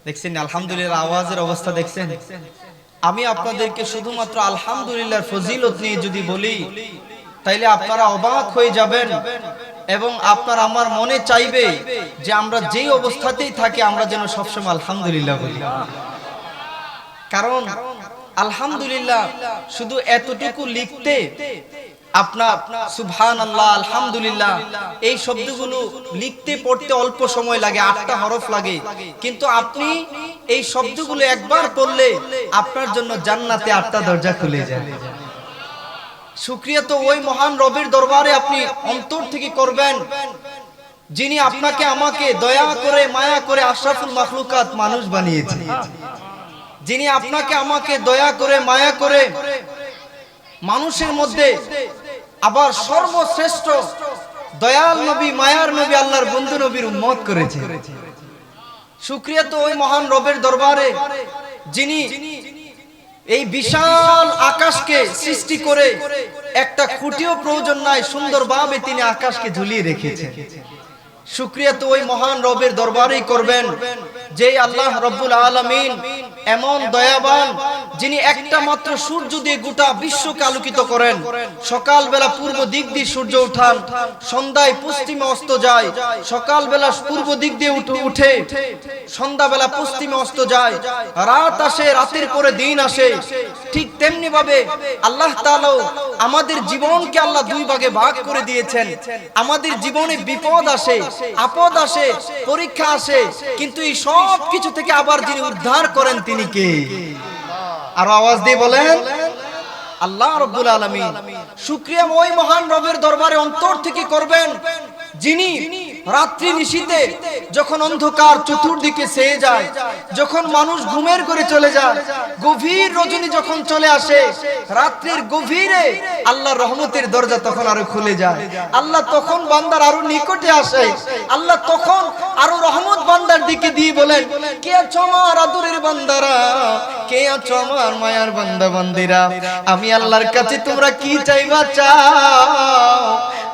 দেখছেন আলহামদুলিল্লাহ আওয়াজের অবস্থা দেখছেন। আমি আপনাদেরকে শুধুমাত্র আলহামদুলিল্লাহর ফজিলত নিয়ে যদি বলি তাইলে আপনারা অবাক হয়ে যাবেন এবং আপনার আমার মনে চাইবে যে আমরা যেই অবস্থাতেই থাকি আমরা যেন সবসময় আলহামদুলিল্লাহ বলি। কারণ আলহামদুলিল্লাহ শুধু এতটুকু লিখতে আপনার সুবহানাল্লাহ আলহামদুলিল্লাহ এই শব্দগুলো লিখতে পড়তে অল্প সময় লাগে, 8টা হরফ লাগে, কিন্তু আপনি এই শব্দগুলো একবার পড়লে আপনার জন্য জান্নাতে 8টা দরজা খুলে যায়। শুকরিয়া তো ওই মহান রবের দরবারে আপনি অন্তর থেকে করবেন যিনি আপনাকে আমাকে দয়া করে মায়া করে আশরাফুল মাখলুকাত মানুষ বানিয়েছে, যিনি আপনাকে আমাকে দয়া করে মায়া করে মানুষের মধ্যে আবার সর্বশ্রেষ্ঠ দয়াল নবী মায়ার নবী আল্লাহর বন্ধু নবীর উম্মত করেছে। শুকরিয়া তো ওই মহান রবের দরবারে যিনি এই বিশাল আকাশকে সৃষ্টি করে একটা খুঁটিও প্রয়োজন নাই সুন্দরভাবে তিনি আকাশকে ঝুলিয়ে রেখেছেন। শুকরিয়া তো ওই মহান রবের দরবারেই করবেন যে আল্লাহ রব্বুল আলামিন এমন দয়াবান যিনি একটা মাত্র সূর্য দিয়ে গোটা বিশ্বকে আলোকিত করেন। সকালবেলা পূর্ব দিক দিয়ে সূর্য ওঠান, সন্ধ্যায় পশ্চিমে অস্ত যায়, সকালবেলা পূর্ব দিক দিয়ে উঠে সন্ধ্যাবেলা পশ্চিমে অস্ত যায়, রাত আসে রাতের পরে দিন আসে। ঠিক তেমনি ভাবে আল্লাহ তাআলা আমাদের জীবনকে আল্লাহ দুই ভাগে ভাগ করে দিয়েছেন। আমাদের জীবনে বিপদ আসে, আপদ আসে, পরীক্ষা আসে, কিন্তু এই সব কিছু থেকে আবার যিনি উদ্ধার করেন তিনি কে? আর আওয়াজ দিয়ে বলেন আল্লাহ রাব্বুল আলামিন। শুকরিয়া ওই মহান রবের দরবারে অন্তর থেকে করবেন যিনি রাত্রি নিশীথে যখন অন্ধকার চতুর্দিকে ছেয়ে যায়, যখন মানুষ ঘুমের ঘরে চলে যায়, গভীর রজনী যখন চলে আসে, রাত্রির গভীরে আল্লাহর রহমতের দরজা তখন আরো খুলে যায়। আল্লাহ তখন বান্দার আরো নিকটে আসে। আল্লাহ তখন আরো রহমত বান্দার দিকে দিয়ে বলেন, কে আছো আমার আদরের বান্দারা, কে আছো আমার মায়ার বান্দা বান্দিরা, আমি আল্লাহর কাছে তোমরা কি চাইবা চাও,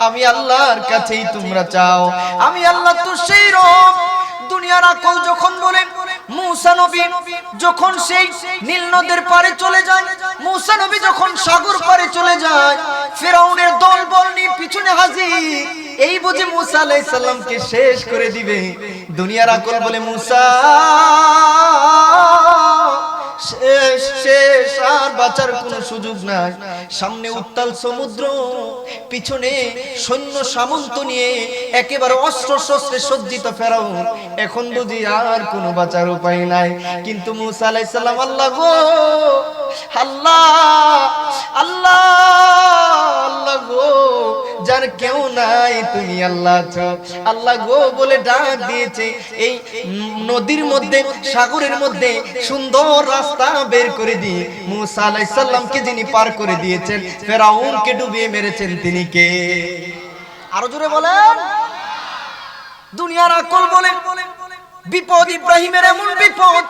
আমি আল্লাহর কাছেই তোমরা চাও। আমি আল্লাহ তো সেই রব। দুনিয়ার আকল যখন বলেন মুসা নবী যখন সেই নীল নদের পারে চলে যায়, মুসা নবী যখন সাগর পারে চলে যায়, ফেরাউনের দলবল নিয়ে পিছনে হাজির, এই বুঝে মুসা আলাইহিস সালামকে শেষ করে দিবে। দুনিয়ার আকল বলে মুসা শেষ শেষ, আর বাঁচার কোনো সুযোগ নাই। সামনে উত্তাল সমুদ্র, পিছনে সৈন্য সামন্ত নিয়ে একেবারে অস্ত্র শস্ত্রে সজ্জিত ফেরাউন, এখন বুঝি আর কোনো বাঁচার উপায় নাই। কিন্তু মুসা আলাইহিস সালাম আল্লাহ গো আল্লাহ আল্লাহ আল্লাহ গো, যার কেউ নাই তুমি আল্লাহ আছো, আল্লাহ গো বলে ডাক দিয়েছে। এই নদীর মধ্যে সাগরের মধ্যে সুন্দর রাস্তা বের করে দিয়ে মুসা আলাইহিস সালামকে যিনি পার করে দিয়েছেন, ফেরাউনকে ডুবিয়ে মেরেছেন, তিনি কে? আরো জোরে বলেন। দুনিয়ার আকল বলেন বিপদ ইব্রাহিমের এমন বিপদ,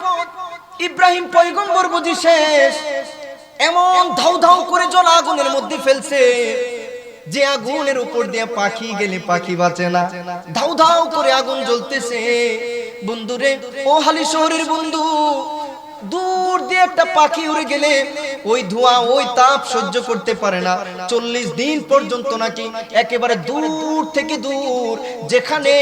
ইব্রাহিম পয়গম্বর বুঝি শেষ, এমন ধাউ ধাউ করে জল আগুনের মধ্যে ফেলছে যে আগুনের উপর দিয়ে পাখি গেলে পাখি বাঁচে না। ধাউ ধাউ করে আগুন জ্বলতেছে। বন্ধুরে, ও হালি শহরের বন্ধু, দূর দিয়ে একটা পাখি উড়ে গেলে ওই ধোঁয়া ওই তাপ সহ্য করতে পারে না। 40 দিন পর্যন্ত নাকি একেবারে দূর থেকে দূর যেখানে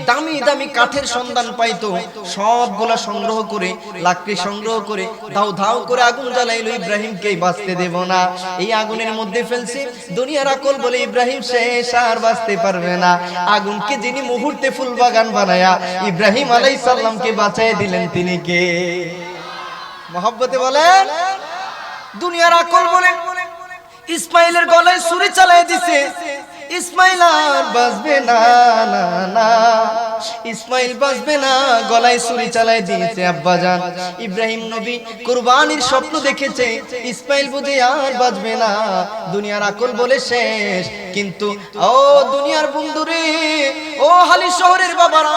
দামি দামি কাঠের সন্ধান পাইতো সবগুলা সংগ্রহ করে, লাকড়ি সংগ্রহ করে ধাউ ধাউ করে আগুন জ্বালাইলো। ইব্রাহিমকে বাঁচতে দেব না, এই আগুনের মধ্যে ফেলছে। দুনিয়ার আকল বলে ইব্রাহিম শেষ, আর বাঁচতে পারবে না। আগুনকে যিনি মুহূর্তে ফুল বাগান বানায়া ইব্রাহিম আলাইহিস সালামকে বাঁচায় দিলেন, তিনি কে? মহব্বতে বলেন। দুনিয়ার আকল বলেন ইসমাইলের গলায় ছুরি চালায় দিছে, ইসমাইল আর বাঁচবে না, না না ইসমাইল বাঁচবে না, গলায় ছুরি চালায় দিয়েছে আব্বাজান। ইব্রাহিম নবী কুরবানির স্বপ্ন দেখেছে, ইসমাইল বুঝে আর বাঁচবে না। দুনিয়ার আকল বলে শেষ। কিন্তু ও দুনিয়ার বন্ধুরে, ও হালি শহরের বাবারা,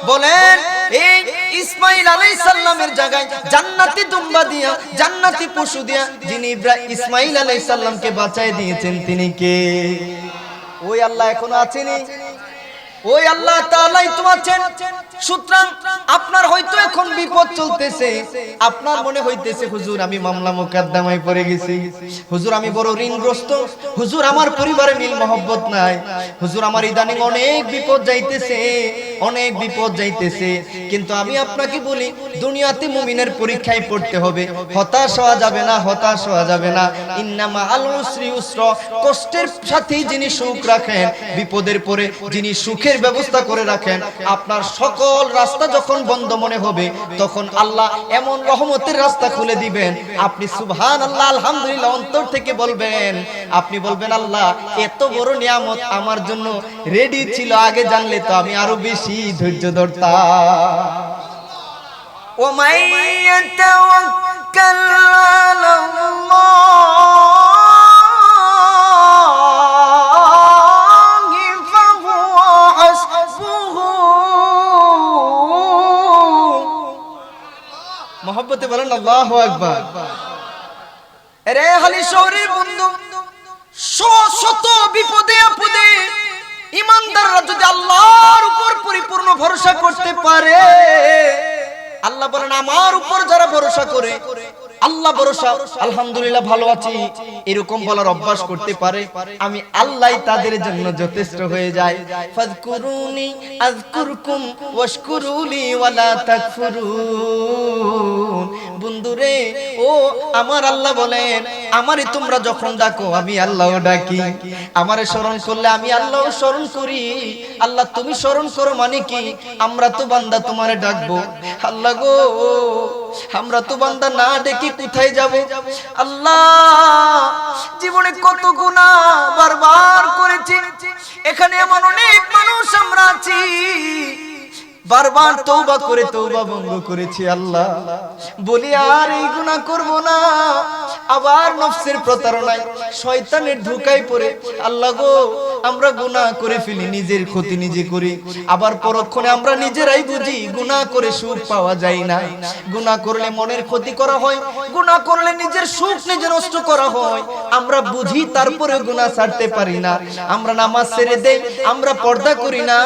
বলেন এই ইসমাইল আলাইহিস সালামের জায়গায় জান্নাতি দুম্বা দিয়া, জান্নাতি পশু দিয়া যিনি ইসমাইল আলাইহিস সালামকে বাঁচায় দিয়েছেন, তিনি কে? ওই আল্লাহ এখনো আছেনি? ওই আল্লাহ তাআলাই তো আছেন। সুতরাং আপনার হয়তো এখন বিপদ চলতেছে, আপনার মনে হইতেছে হুজুর আমি মামলা মোকদ্দমায় পড়ে গেছি, হুজুর আমি বড় ঋণগ্রস্ত, হুজুর আমার পরিবারে মিল মহব্বত নাই, হুজুর আমার ইদানিং অনেক বিপদ যাইতেছে, অনেক বিপদ যাইতেছে। কিন্তু আমি আপনাকে বলি দুনিয়াতে মুমিনের পরীক্ষায় পড়তে হবে, হতাশ হওয়া যাবে না, হতাশ হওয়া যাবে না। ইন্নামা আল উসরি ইউসরা, কষ্টের সাথেই যিনি সুখ রাখেন, বিপদের পরে যিনি সুখের ব্যবস্থা করে রাখেন, আপনার সকল রাস্তা যখন বন্ধ মনে হবে তখন আল্লাহ এমন রহমতের রাস্তা খুলে দিবেন, আপনি সুবহানাল্লাহ আলহামদুলিল্লাহ অন্তর থেকে বলবেন। আপনি বলবেন আল্লাহ এত বড় নিয়ামত আমার জন্য রেডি ছিল, আগে জানলে তো আমি আরো বেশি ধৈর্য ধরতাম। ওয়ামান ইয়াতাওয়াক্কাল আলাল্লাহ মহব্বতে বলেন আল্লাহু আকবার। রে হালি শহরের বন্ধু, শত বিপদে আপদে ইমানদাররা যদি আল্লাহর উপর পরিপূর্ণ ভরসা করতে পারে, আল্লাহ বলেন আমার উপর যারা ভরসা করে, আল্লাহ ভরসা আলহামদুলিল্লাহ ভালো আছি এরকম বলার অভ্যাস করতে পারে, আমি আল্লাহই তাদের জন্য যথেষ্ট হয়ে যায়। ফাযকুরুনি আযকুরকুম ওয়াশকুরুলি ওয়ালা তাকফুরুন। বন্ধুরে ও আমার আল্লাহ বলেন আমারে তোমরা যখন ডাকো আমি আল্লাহও ডাকি, আমারে স্মরণ করলে আমি আল্লাহও স্মরণ করি। আল্লাহ তুমি স্মরণ করো মানে কি, আমরা তো বান্দা তোমারে ডাকবো, আল্লাহ গো আমরা তো বান্দা না ডেকে কোথায় যাব? আল্লাহ জীবনে কত গুনাহ বারবার করেছি, এখানে এমন অনেক মানুষ আমরা আছি বারবার তওবা করে তওবা ভঙ্গ করেছি। আল্লাহ বলি আর এই গুনাহ করব না, আবার নফসের প্রতারণায় শয়তানের ধোঁকায় পড়ে আল্লাহ গো আমরা গুনাহ করে ফেলি, নিজের ক্ষতি নিজে করি, আবার পরক্ষণে আমরা নিজেরাই বুঝি গুনাহ করে সুখ পাওয়া যায় না, গুনাহ করলে মনের ক্ষতি করা হয়, গুনাহ করলে নিজের সুখ নিজে নষ্ট করা হয়, আমরা বুঝি তারপরে গুনাহ ছাড়তে পারি না, আমরা নামাজ ছেড়ে দেই, আমরা পর্দা করি না,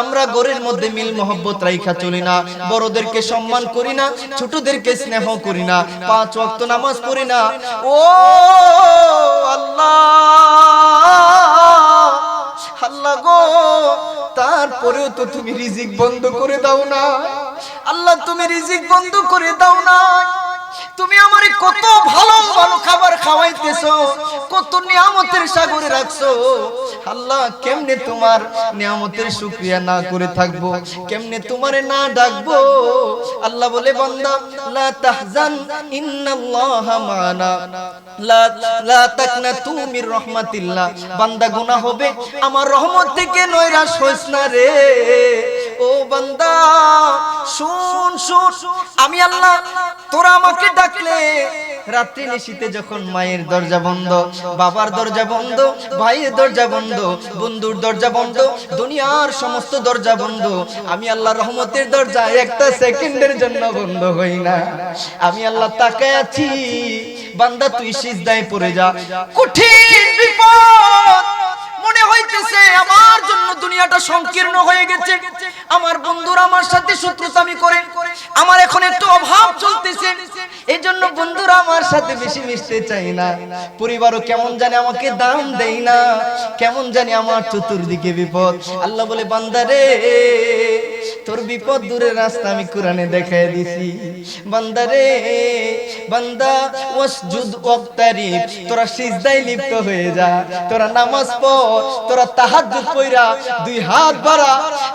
আমরা ঘরের মধ্যে মিল মহব্বত রাইখা চলি না, বড়দেরকে সম্মান করি না, ছোটদেরকে স্নেহ করি না, 5 ওয়াক্ত নামাজ পড়ি না। ও আল্লাহ আল্লাহ গো তারপরেও তো তুমি রিজিক বন্ধ করে দাও না, আল্লাহ তুমি রিজিক বন্ধ করে দাও না। তুমি আমারে কত ভালো ভালো খাবার খাওয়াইতেছো, কত নিয়ামতের সাগরে রাখছো, আল্লাহ কেমনে তোমার নিয়ামতের শুকরিয়া না করে থাকবো, কেমনে তোমারে না ডাকবো? আল্লাহ বলে বান্দা লা তাহজান ইন্নাল্লাহা মানা, লা তাকনাতু মির রাহমাতিল্লাহ। বান্দা গুনাহ হবে আমার রহমত থেকে নৈরাশ হইস না রে। ও বান্দা শুন শুন, আমি আল্লাহ তোরা আমাকে ডাকলে রাত্রি নিশীতে যখন মায়ের দরজা বন্ধ, বাবার দরজা বন্ধ, ভাইয়ের দরজা বন্ধ, বন্ধুর দরজা বন্ধ, দুনিয়ার সমস্ত দরজা বন্ধ, আমি আল্লাহ রহমতের দরজা একটা সেকেন্ডের জন্য বন্ধ হই না। আমি আল্লাহ তাকায় আছি, বান্দা তুই সিজদায় পড়ে যা, কঠিন বিপদ মনে হইতেছে আমার জন্য দুনিয়াটা সংকীর্ণ হয়ে গেছে, আমার বন্ধুরা আমার সাথে শত্রুতামি করে, আমার এখন একটু অভাব চলতেছে, এই জন্য বন্ধুরা আমার সাথে বেশি মিশতে চাই না, পরিবারও কেমন জানি আমাকে দাম দেই না, কেমন জানি আমার চতুর্দিকে বিপদ। আল্লাহ বলে বান্দা রে তোর বিপদ দূরের রাস্তা আমি কোরআনে দেখায় দিছি। বান্দা রে বান্দা ওয়াসজুদ ওয়াক্তারিব, তোরা সিজদায় লিপ্ত হয়ে যা, তোরা নামাজ পড়, তোরা তাহাজ্জুদ পড়া 2 হাত বাড়া,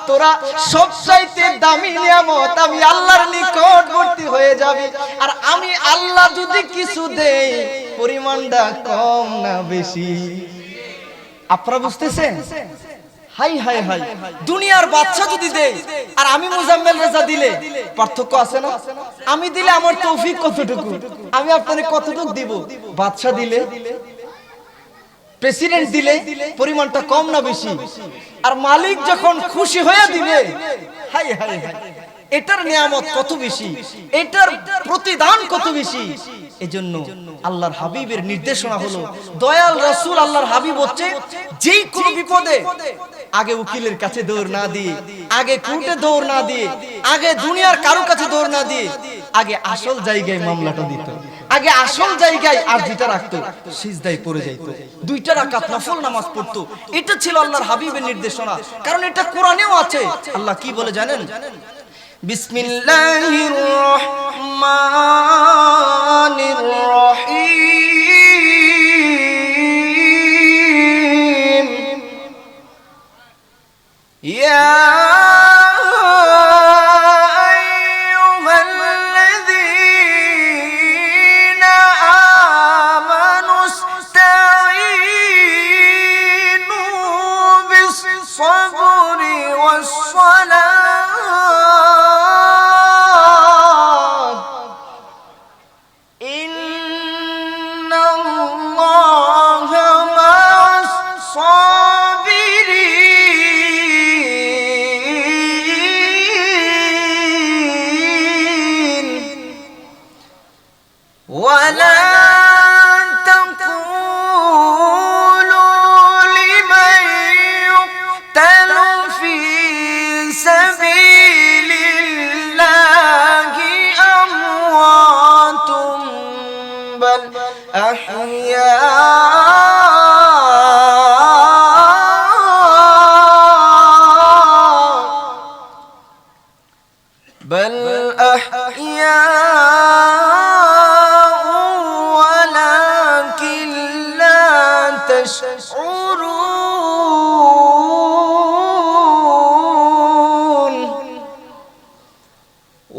তোরা সবচাইতে দামি নিয়ামত আমি আল্লাহর নিকটবর্তী হয়ে যাবি। আর আমি আল্লাহ যদি কিছু দেই পরিমাণটা কম না বেশি, আপনারা বুঝতেছেন? হাই হাই হাই, দুনিয়ার বাদশা যদি দেই আর আমি মুজাম্মেল রেজা দিলে পার্থক্য আছে না? আমি দিলে আমার তৌফিক কতটুকু, আমি আপনাদের কতটুকু দিব? বাদশা দিলে, প্রেসিডেন্ট দিলে পরিমাণটা কম না বেশি? আর মালিক যখন খুশি হয়ে দিবে, হাই হাই হাই, এটার নিয়ামত কত বেশি, এটার প্রতিদান কত বেশি। এজন্য আল্লাহর হাবিবের নির্দেশনা হলো, দয়াল রাসূল আল্লাহর হাবিব হচ্ছে যেই কোন বিপদে আগে উকিলের কাছে দৌড় না দিয়ে, আগে কোর্টে দৌড় না দিয়ে, আগে দুনিয়ার কারো কাছে দৌড় না দিয়ে আগে আসল জায়গায় মামলাটা দিত, আগে আসল জায়গায় আরজিটা রাখতো, সিজদায় পড়ে যাইতো, 2 রাকাত নফল নামাজ পড়তো। এটা ছিল আল্লাহর হাবিবের নির্দেশনা, কারণ এটা কোরআনেও আছে। আল্লাহ কি বলে জানেন? বিসমিল্লাহির রহমানির রহিম, ইয়া بل أحياء ولكن لا تشعرون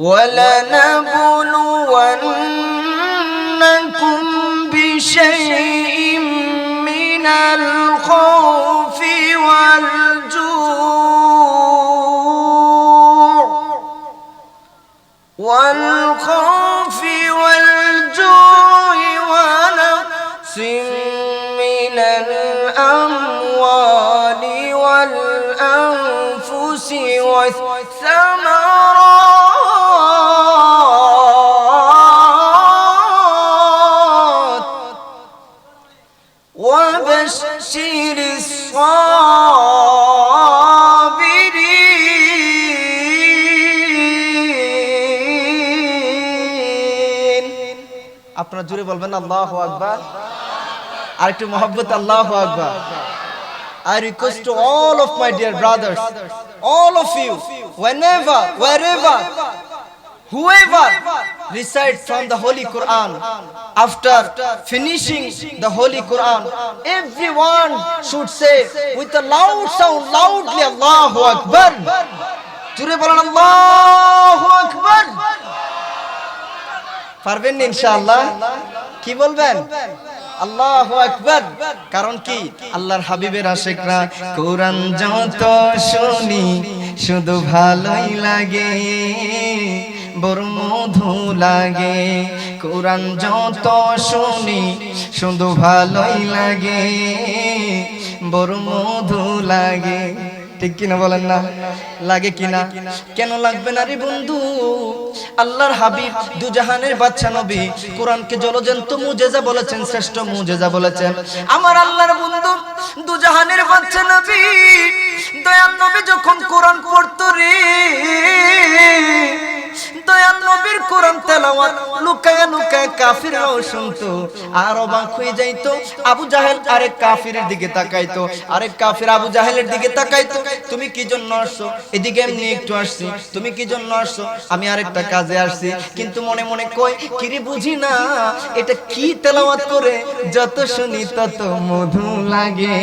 ولنبلونكم بشيء من الخوف والجوع ونقص من الأموال والأنفس والثمرات وبشر আপনারা জোরে বলবেন আল্লাহু আকবার, আর একটু মহব্বত আল্লাহু আকবার। I request to all of my dear brothers, all of you, whenever, wherever, whoever recite from the Holy Quran, after finishing the Holy Quran, everyone should say with a loud sound, loudly, Allahu Akbar. জোরে বলেন আল্লাহু আকবার। পারবেন ইনশাআল্লাহ? কি বলবেন? আল্লাহু আকবার। কারণ কি? আল্লাহর হাবিবের আশিকরা কোরআন যত শুনি শুধু ভালোই লাগে, বড় মধু লাগে। কোরআন যত শুনি শুধু ভালোই লাগে, বড় মধু লাগে। ঠিক কিনা বলেন না? লাগে কিনা? কেন লাগবে না রে বন্ধু? আল্লাহর হাবিব দুজাহানের বাদশা নবী কোরআনকে জলজন্ত মুজিজা বলেছেন, শ্রেষ্ঠ মুজিজা বলেছেন। আমার আল্লাহর বন্ধু দুজাহানের বাদশা নবী দয়াল নবী যখন কোরআন পড়তো রে, দয়াল নবীর কোরআন তেলাওয়াত লুকায় লুকায় কাফিররাও শুনতো, আর অবাক হয়ে যাইতো। আবু জাহেল আরেক কাফিরের দিকে তাকাইতো, আরেক কাফির আবু জাহেলের দিকে তাকাইতো। তুমি কি জন্য আসছো? এদিকে এমনি একটু আসছি। তুমি কি জন্য আসছো? আমি আরেকটা কাজে আসছি। কিন্তু মনে মনে কয় কিরে বুঝি না এটা কি তেলাওয়াত করে, যত শুনি তত মধু লাগে,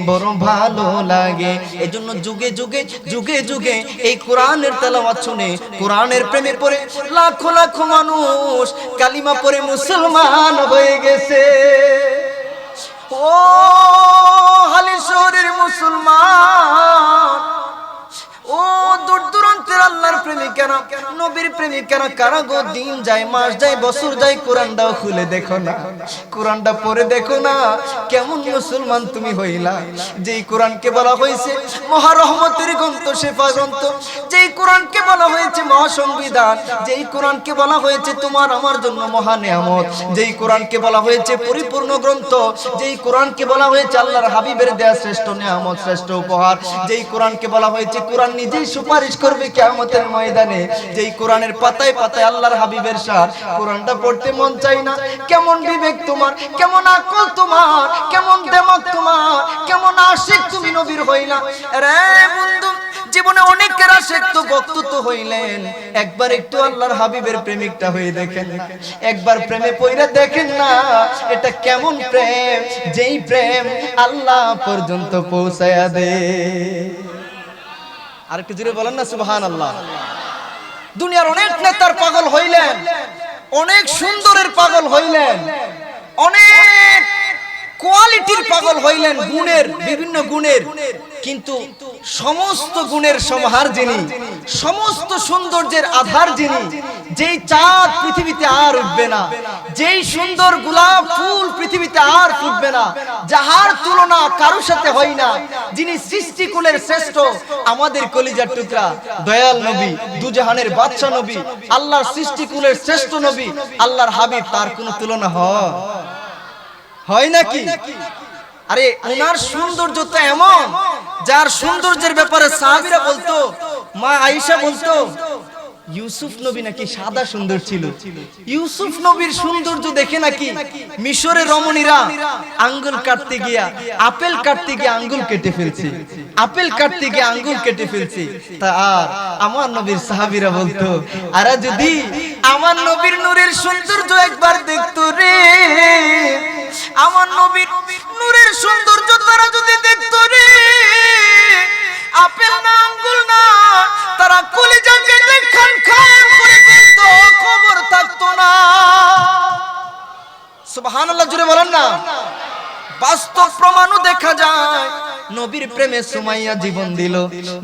বড় ভালো লাগে। এজন্য যুগে যুগে যুগে যুগে এই কোরআনের তেলাওয়াত শুনে, কোরআনের প্রেমে পড়ে লাখো লাখো মানুষ কালিমা পড়ে মুসলমান হয়ে গেছে। ও হালি শহরের মুসলমান, ও দূর দূরান্তের আল্লাহর প্রেমিকেরা, নবীর প্রেমিকেরা কারা গো দিন যায়, মাস যায়, বছর যায়, কোরআনটাও খুলে দেখো না, কোরআনটা পড়ে দেখো না, কেমন মুসলমান তুমি হইলা। যেই কোরআনকে বলা হয়েছে মহা রহমতের গ্রন্থ, শেফা গ্রন্থ, যেই কোরআনকে বলা হয়েছে মহা সংবিধান, যেই কোরআনকে বলা হয়েছে তোমার আমার জন্য মহা নিয়ামত, যেই কোরআনকে বলা হয়েছে পরিপূর্ণ গ্রন্থ, যেই কোরআনকে বলা হয়েছে আল্লাহর হাবিবের দেয়া শ্রেষ্ঠ নিয়ামত, শ্রেষ্ঠ উপহার, যেই কোরআনকে বলা হয়েছে কোরআন নিজেই সুপারিশ করবে কিয়ামতের ময়দানে, যেই কোরআনের পাতায় পাতায় আল্লাহর হাবিবের সার, কোরআনটা পড়তে মন চাই না? কেমন বিবেক তোমার, কেমন আকল তোমার, কেমন দেমাগ তোমার, কেমন আশিক তুমি নবীর হইলা রে বন্ধু। জীবনে অনেকের আশিক তো ভক্ত তো হইলেন, একবার একটু আল্লাহর হাবিবের প্রেমিকটা হয়ে দেখেন, একবার প্রেমে পইরা দেখেন না এটা কেমন প্রেম, যেই প্রেম আল্লাহ পর্যন্ত পৌঁছায়া দে। আর একটু জোরে বলেন না সুবহানাল্লাহ। দুনিয়ার অনেক নেতার পাগল হইলেন, অনেক সুন্দরের পাগল হইলেন, অনেক কোয়ালিটির পাগল হইলেন, গুণের, বিভিন্ন গুণের, কিন্তু সমস্ত গুণের সমাহার যিনি, সমস্ত সৌন্দর্যের আধার যিনি, যেই চাঁদ পৃথিবীতে আর উঠবে না, যেই সুন্দর গোলাপ ফুল পৃথিবীতে আর ফুটবে না, যাহার তুলনা কারোর সাথে হয় না, যিনি সৃষ্টিকুলের শ্রেষ্ঠ, আমাদের কলিজার টুকরা দয়াল নবী, দুজাহানের বাদশা নবী, আল্লাহর সৃষ্টিকুলের শ্রেষ্ঠ নবী, আল্লাহর হাবিব, তার কোনো তুলনা হয় নাকি? আরে ওনার সৌন্দর্য তো এমন, যার সৌন্দর্যের ব্যাপারে সাহাবীরা বলতো, মা আয়েশা বলতো ইউসুফ নবী নাকি সাদা সুন্দর ছিল। ইউসুফ নবীর সৌন্দর্য দেখে নাকি মিশরের রমণীরা আঙ্গুল কাটতে গিয়া, আপেল কাটতে গিয়ে আঙ্গুল কেটে ফেলছে, আপেল কাটতে গিয়ে আঙ্গুল কেটে ফেলছে। তা আর আমার নবীর সাহাবীরা বলতো, আরে যদি আমার নবীর নূরের সৌন্দর্য একবার দেখতো রে, আমার নবীর নূরের সৌন্দর্য তারা যদি দেখতো রে, আপেল না আঙ্গুল না, তারা কলিজা কেটে খান খান করে ফেলতো, খবর থাকতো না। সুবহানাল্লাহ জুড়ে বলেন না। বাস্তব প্রমাণও দেখা যায়, নবীর প্রেমে সুমাইয়া জীবন দিল,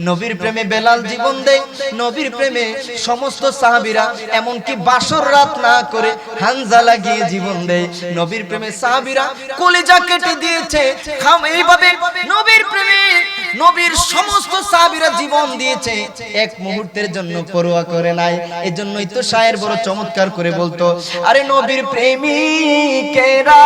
নবীর প্রেমে বেলাল জীবন দেয়, নবীর প্রেমে সমস্ত সাহাবীরা এমনকি বাসর রাত না করে হানজালা গিয়ে জীবন দেয়, নবীর প্রেমে সাহাবীরা কলিজা কেটে দিয়েছে, এইভাবে নবীর প্রেমে নবীর সমস্ত সাহাবীরা জীবন দিয়েছে, এক মুহূর্তের জন্য পরোয়া করে নাই। এজন্যই তো শায়ের বড় চমৎকার করে বলতো, আরে নবীর প্রেমিকেরা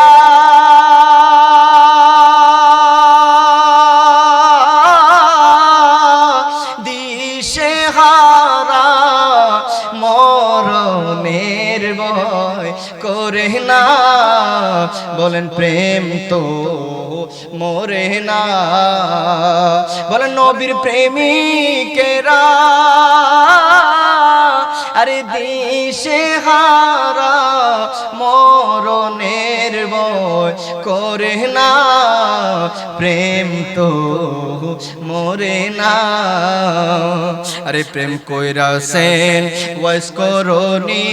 দিশেহারা মরণের ভয় করে না, বলেন প্রেম তো মরে না, বলেন নবীর প্রেমিকেরা আরে দিশেহারা মরণের ভয় করে না, প্রেম তো মরে না। আরে প্রেম কইরাছেন ওয়াইস করনি,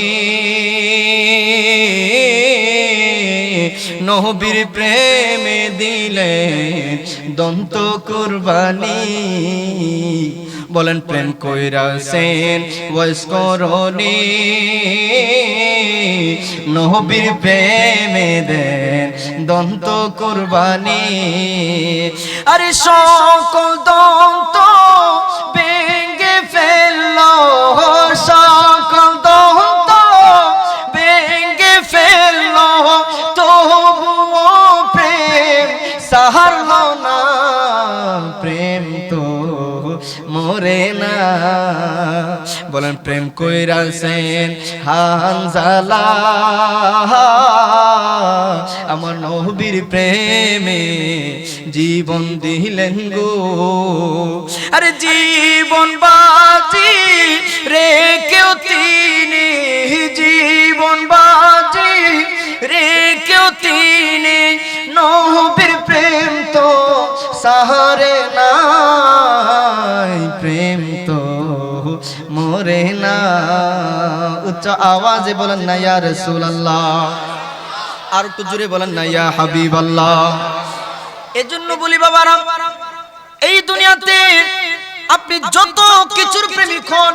নবীর প্রেমে দিলেন দন্ত কুরবানি, বলেন প্রেম কইরাছেন ওয়াইস করনি, নবীর প্রেমে দেন দন্ত কুরবানি। আরে সকল দন্ত ভেঙে ফেললো, সকল দন্ত ভেঙে ফেললো, তবুও প্রেম সাহারলো না, প্রেম তো মরে না, বলেন প্রেম কইরাছেন হানজালা, আমার নবীর প্রেমে জীবন দিলেন গো, আরে জীবন বাজি রেখেও তিনি, জীবন বাজি রেখেও তিনি, নবীর প্রেম তো সাহারে নাই, প্রেম তো মরে না। উচ্চ আওয়াজে বলেন না ইয়া রাসূলুল্লাহ, আর একটু জোরে বলেন না ইয়া হাবিবাল্লাহ। এজন্য বলি বাবারা, এই দুনিয়াতে আপনি যত কিছুর প্রেমিক হন,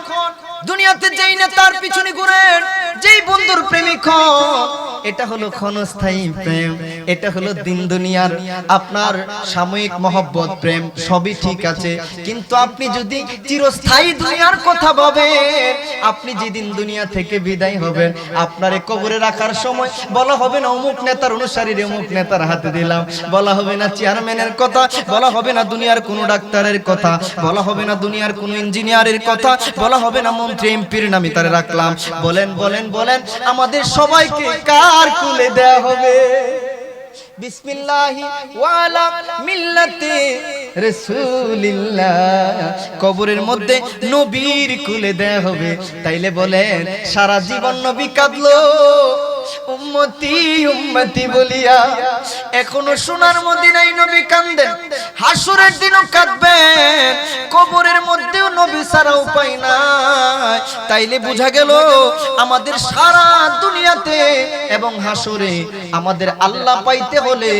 দুনিয়াতে যেই না তার পিছনে ঘুরেন, যেই বন্ধুর প্রেমিক হন, এটা হলো ক্ষণস্থায়ী প্রেম, এটা হলো দিন দুনিয়ার আপনার সাময়িক মহব্বত প্রেম, সবই ঠিক আছে। কিন্তু আপনি যদি চিরস্থায়ী দুনিয়ার কথা ভাবেন, আপনি যেদিন দুনিয়া থেকে বিদায় হবেন, আপনারে কবরে রাখার সময় বলা হবে না অমুক নেতার অনুসারীর অমুক নেতার হাতে দিলাম, বলা হবে না চেয়ারম্যানের কথা, বলা হবে না দুনিয়ার কোনো ডাক্তারের কথা, বলা হবে না দুনিয়ার কোনো ইঞ্জিনিয়ারের কথা, বলা হবে না মন্ত্রী এমপির নামে তারে রাখলাম। বলেন বলেন বলেন, আমাদের সবাইকে কার কুলে দেয়া হবে? বিসমিল্লাহি ওয়া আলা মিল্লাতি রাসূলিল্লাহ, কবরের মধ্যে নবীর কুলে দেয়া হবে। তাইলে বলেন সারা জীবন নবী কাঁদলো উম্মতি উম্মতি বলিয়া, এখনো সোনার মদিনায় নবী কাঁদেন, হাসরের দিনও কাঁদবেন, কবরের মধ্যেও নবী ছাড়া উপায় নাই। তাইলে বোঝা গেল আমাদের সারা দুনিয়াতে এবং হাসরে আমাদের আল্লাহ পাইতে হলে,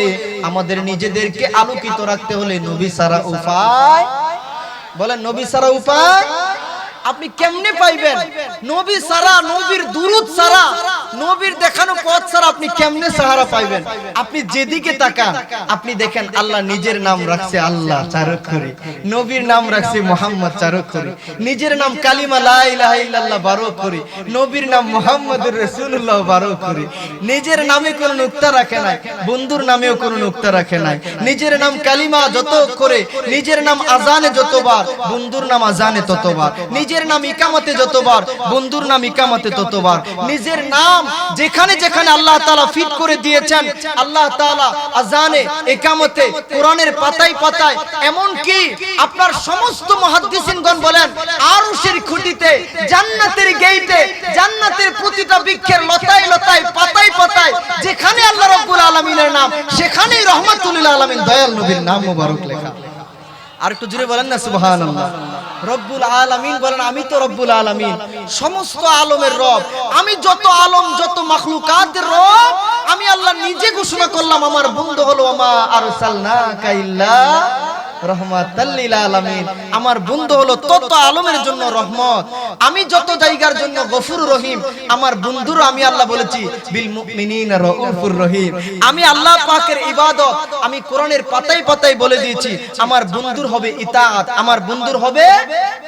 আমাদের নিজেদেরকে আলোকিত রাখতে হলে নবী ছাড়া উপায়। বলেন নবী ছাড়া উপায় আপনি কেমনে পাইবেন? নবী ছাড়া, নবীর দুরূদ ছাড়া, নবীর দেখানো পথ ছাড়া আপনি কেমনে সাহারা পাইবেন? আপনি যেদিকে তাকান আপনি দেখেন আল্লাহ নিজের নাম রাখছে আল্লাহ 4 অক্ষরে, নবীর নাম রাখছে মুহাম্মদ 4 অক্ষরে, নিজের নাম কালিমা লা ইলাহা ইল্লাল্লাহ 12 অক্ষরে, নবীর নাম মুহাম্মদুর রাসূলুল্লাহ 12 অক্ষরে। নিজের নামে কোনো নুকতা রাখে নাই, বন্ধুর নামেও কোনো নুকতা রাখে নাই। নিজের নাম কালিমা যত অক্ষরে, নিজের নাম আজানে যতবার, বন্ধুর নাম আজানে ততবার। নিজের নাম ইকামতে যতবার, বন্ধুর নাম ইকামতে ততবার। নিজের নাম যেখানে যেখানে আল্লাহ তাআলা ফিট করে দিয়েছেন, আল্লাহ তাআলা আজানে, ইকামতে, কোরআনের পাতায় পাতায়, এমন কি আপনার সমস্ত মুহাদ্দিসিনগণ বলেন আরশের খুঁটিতে, জান্নাতের গেইটে, জান্নাতের প্রতিটা বৃক্ষের লতায় লতায়, পাতায় পাতায় যেখানে আল্লাহ রাব্বুল আলামিনের নাম, সেখানেই রহমাতুল লিল আলামিন দয়াল নবীর নাম মোবারক লেখা। আর একটু জোরে বলেন না সুবহানাল্লাহ। রব্বুল আলামিন বলেন আমি তো রব্বুল আলামিন, সমস্ত আলমের রব, আমি যত আলম যত মাখলুকাতের রব, আমি আল্লাহ নিজে ঘোষণা করলাম আমার বন্ধু হলো ওমা আরসালনাকা ইল্লা রহমাতাল লিল আলামিন, আমার বন্ধু হলো তত আলমের জন্য রহমত। আমি যত জায়গার জন্য গফুর রহিম, আমার বন্ধুর আমি আল্লাহ বলেছি বিল মুমিনিনা রাউফুর রহিম। আমি আল্লাহ পাকের ইবাদত আমি কোরআনের পাতায় পাতায় বলে দিয়েছি, আমার বন্ধুর হবে ইতাআত, আমার বন্ধুর হবে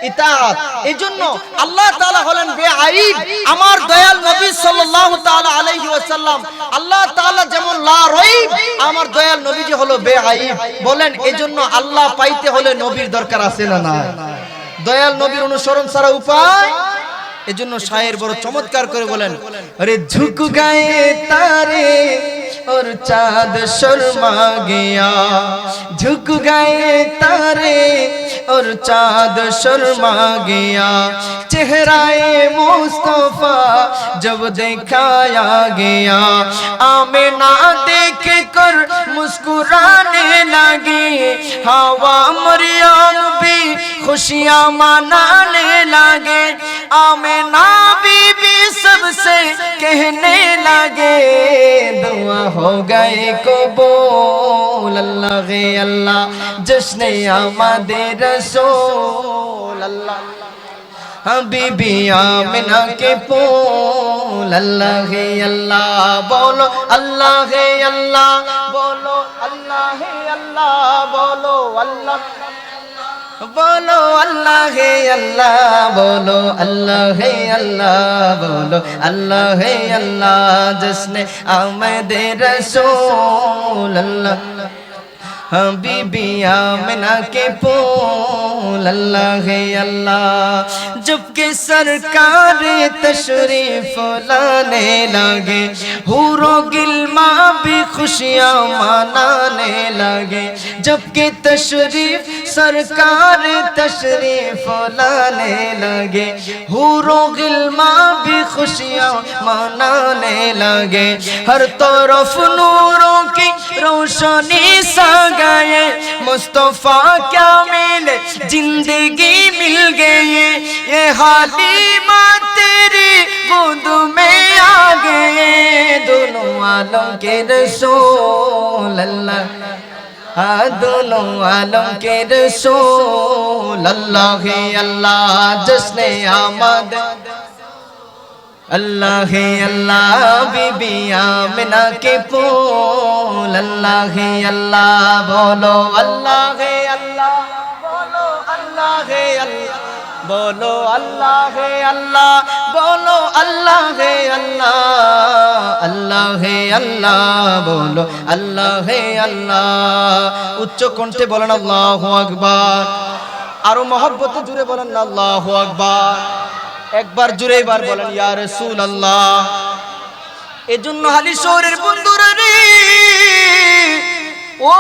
ইতাআত। এজন্য আল্লাহ তাআলা হলেন বেআইব, আমার দয়াল নবী সাল্লাল্লাহু তাআলা আলাইহি ওয়াসাল্লাম, আল্লাহ তাআলা যেমন লা রাইব, আমার দয়াল নবীজি হলো বেআইব। বলেন এজন্য আল্লাহ পাইতে হলে নবীর দরকার আছে না নাই? দয়াল নবীর অনুসরণ ছাড়া উপায়। এজন্য শায়ের বড় চমৎকার করে বলেন, আরে ঝুক গায়ে তারে और चाँद शर्मा गया, झुक गए तारे और चाँद शर्मा गया, चेहराए मुस्तफा जब दिखाया गया, आमिना देख कर मुस्कुराने लगी, हवा मरियम भी खुशियाँ मनाने लगे, आमिना बीबी सबसे कहने लगे दुआ हो गए कबूल, अल्लाह गे अल्लाह जश्न आमदे रसूल, अल्लाह हबीबी आमिना के फूल, अल्लाह गे अल्लाह बोलो, अल्लाह गे अल्लाह बोलो, अल्लाह गे अल्लाह बोलो, अल्लाह बोलो, अल्लाह है अल्लाह बोलो, अल्लाह है अल्लाह बोलो, अल्लाह है अल्लाह जिसने आमद रसूल, अल्लाह हबीबी आमिना के फूल, अल्लाह है अल्लाह। जबकि सरकार तशरीफ लाने लगे, हूरो गिलमा भी खुशियाँ मनाने लगे, जबकि तशरीफ सरकार तशरीफ लाने लगे, हूरो गिलमा भी खुशियाँ मनाने लगे, हर तरफ नूरों की रोशनी सा गए, मुस्तफा क्या मिले जिंदगी मिल गई, ये हालिमा तेरी गोद में आ गए, दोनों आलम के रसूल, अल्लाह दोनों आलम के रसूल अल्लाह है अल्लाह जश्न आमद अल्लाह है अल्लाह बीबी आमिना के फूल अल्लाह है अल्लाह बोलो अल्लाह है अल्लाह बोलो अल्लाह है अल्लाह बोलो अल्लाह है अल्लाह बोलो अल्लाह है अल्लाह अल्लाह है अल्लाह बोलो अल्लाह है अल्लाह उच्च कंठे बोलेन আল্লাহু আকবার আরো মহব্বতে জুড়ে বলেন আল্লাহু আকবার একবার জুড়ে এবার বলেন ইয়া রাসূলুল্লাহ এজন্য হালি শহরের বন্ধুরা রে ও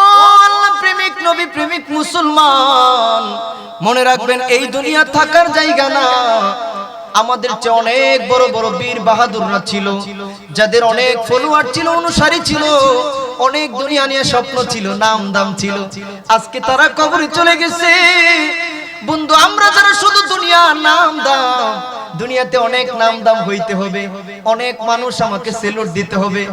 আল্লাহ প্রেমিক নবী প্রেমিক মুসলমান মনে রাখবেন এই দুনিয়া থাকার জায়গা না আমাদের চেয়ে অনেক বড় বড় বীর বাহাদুররা ছিল যাদের অনেক ফলোয়ার ছিল অনুসারী ছিল অনেক দুনিয়া নিয়ে স্বপ্ন ছিল নাম দাম ছিল আজকে তারা কবরে চলে গেছে বন্ধু আমরা যারা শুধু দুনিয়া নাম দাম দুনিয়াতে অনেক নাম দাম হইতে হবে অনেক মানুষ আমাকে সেলুট দিতে হবে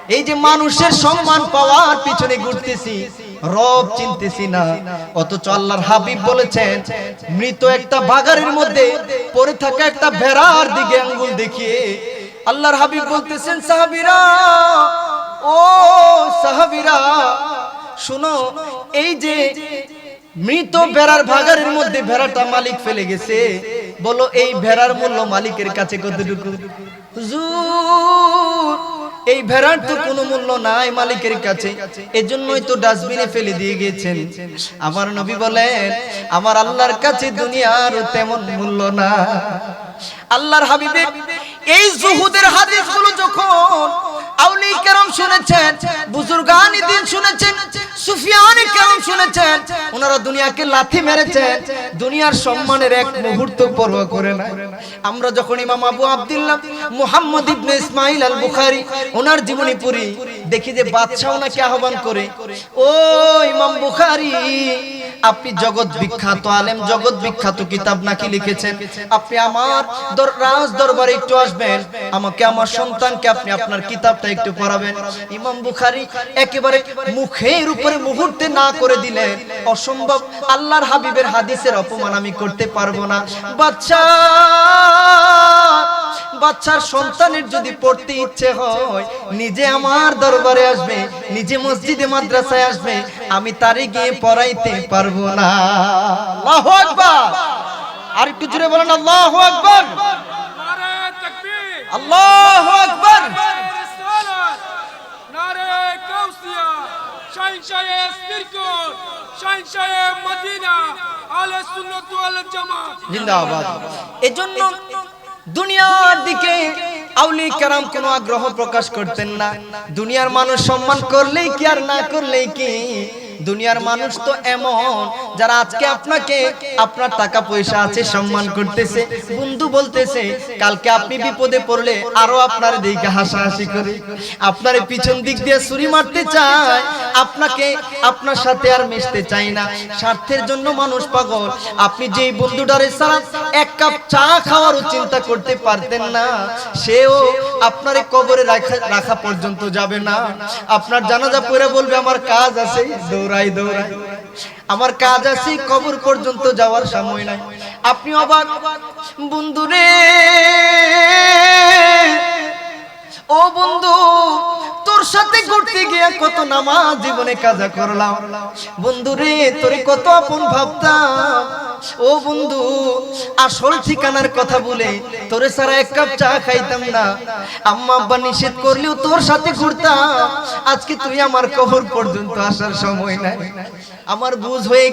এই যে মানুষের সম্মান পাওয়ার পিছনে ঘুরতেছি রব চিনতেছি না অথচ আল্লাহর হাবিব বলেছেন মৃত একটা বাগানের মধ্যে পড়ে থাকা একটা ভেড়ার দিকে আঙ্গুল দেখিয়ে আল্লাহর হাবিব বলতেছেন সাহাবীরা ও সাহাবীরা শুনো এই যে মৃত ভেড়ার ভাগাড়ের মধ্যে ভেড়াটা মালিক ফেলে গেছে বলো এই ভেড়ার মূল্য মালিকের কাছে কতটুকু হুজুর এই ভেড়ার তো কোনো মূল্য নাই মালিকের কাছে এজন্যই তো ডাস্টবিনে ফেলে দিয়ে গিয়েছেন আমার নবী বলেন আমার আল্লাহর কাছে দুনিয়ার তেমন মূল্য না আল্লাহর হাবিবের এই জুহুদের হাদিসগুলো যখন আউলিয়া কেরাম শুনেছেন বুজুর্গানি দিন শুনেছেন সুফিয়ান কেরাম শুনেছেন ওনারা দুনিয়াকে লাথি মেরেছেন দুনিয়ার সম্মানের এক মুহূর্ত পরোয়া করে না আমরা যখন ইমাম আবু আব্দুল্লাহ মুহাম্মদ ইবনে ইসমাইল আল বুখারী ওনার জীবনী পড়ি দেখি যে বাদশা ওনাকে আহ্বান করে ও ইমাম বুখারী আপনি জগৎ বিখ্যাত আলেম জগৎ বিখ্যাত কিতাব নাকি লিখেছেন আপনি আমার রাজ দরবারে একটু আসবেন আমাকে আমার সন্তানকে আপনি আপনার কিতাবটা একটু পড়াবেন ইমাম বুখারী একেবারে মুখের উপরে মুহূর্তে না করে দিলেন অসম্ভব আল্লাহর হাবিবের হাদিসের অপমান আমি করতে পারবো না বাচ্চার সন্তানের যদি পড়তে ইচ্ছে হয় নিজে আমার দরবারে আসবে নিজে মসজিদে মাদ্রাসায় আসবে আমি তারে গিয়ে পড়াইতে পারবো না আল্লাহু আকবার আর একটু জোরে বলেন আল্লাহু আকবার নারে তাকবীর আল্লাহু আকবার নারে কাউসিয়া শাইনশায়ে সিরকুল শাইনশায়ে মদিনা আহলে সুন্নাত ওয়াল জামাত জিন্দাবাদ এজন্য দুনিয়ার দিকে আউলিয়া কেরাম কোনো আগ্রহ প্রকাশ করতেন না দুনিয়ার মানুষ সম্মান করলেই কি আর না করলেই কি দুনিয়ার মানুষ তো এমন যারা আজকে আপনাকে আপনার টাকা পয়সা আছে সম্মান করতেছে বন্ধু বলতেছে কালকে আপনি বিপদে পড়লে আরো আপনার দিকে হাসাহাসি করে আপনার পিছন দিক দিয়ে ছুরি মারতে চায় আপনাকে আপনার সাথে আর মিশতে চায় না স্বার্থের জন্য মানুষ পাগল আপনি যেই বন্ধুটারে ছাড়া এক কাপ চা খাওয়ারও চিন্তা করতে পারতেন না সেও আপনারে কবরে রাখা পর্যন্ত যাবে না আপনার জানাজা পড়ে বলবে আমার কাজ আছে দৌড়াই দৌড়াই আমার কাজ আছে কবর পর্যন্ত যাওয়ার সময় নাই আপনি অবাক বন্ধুরে ও বন্ধু তোর সাথে ঘুরতে গিয়ে কত নামাজ জীবনে কাজা করলাম বন্ধুরে তোরে কত আপন ভাবতাম ও বন্ধু আসল ঠিকানার কথা বলে তোরে সারা এক কাপ চা খাইতাম না আম্মা আব্বা নিষেধ করলেও তোর সাথে ঘুরতাম আজকে তুই আমার কবর পর্যন্ত আসার সময় নাই আমার বুঝ হয়ে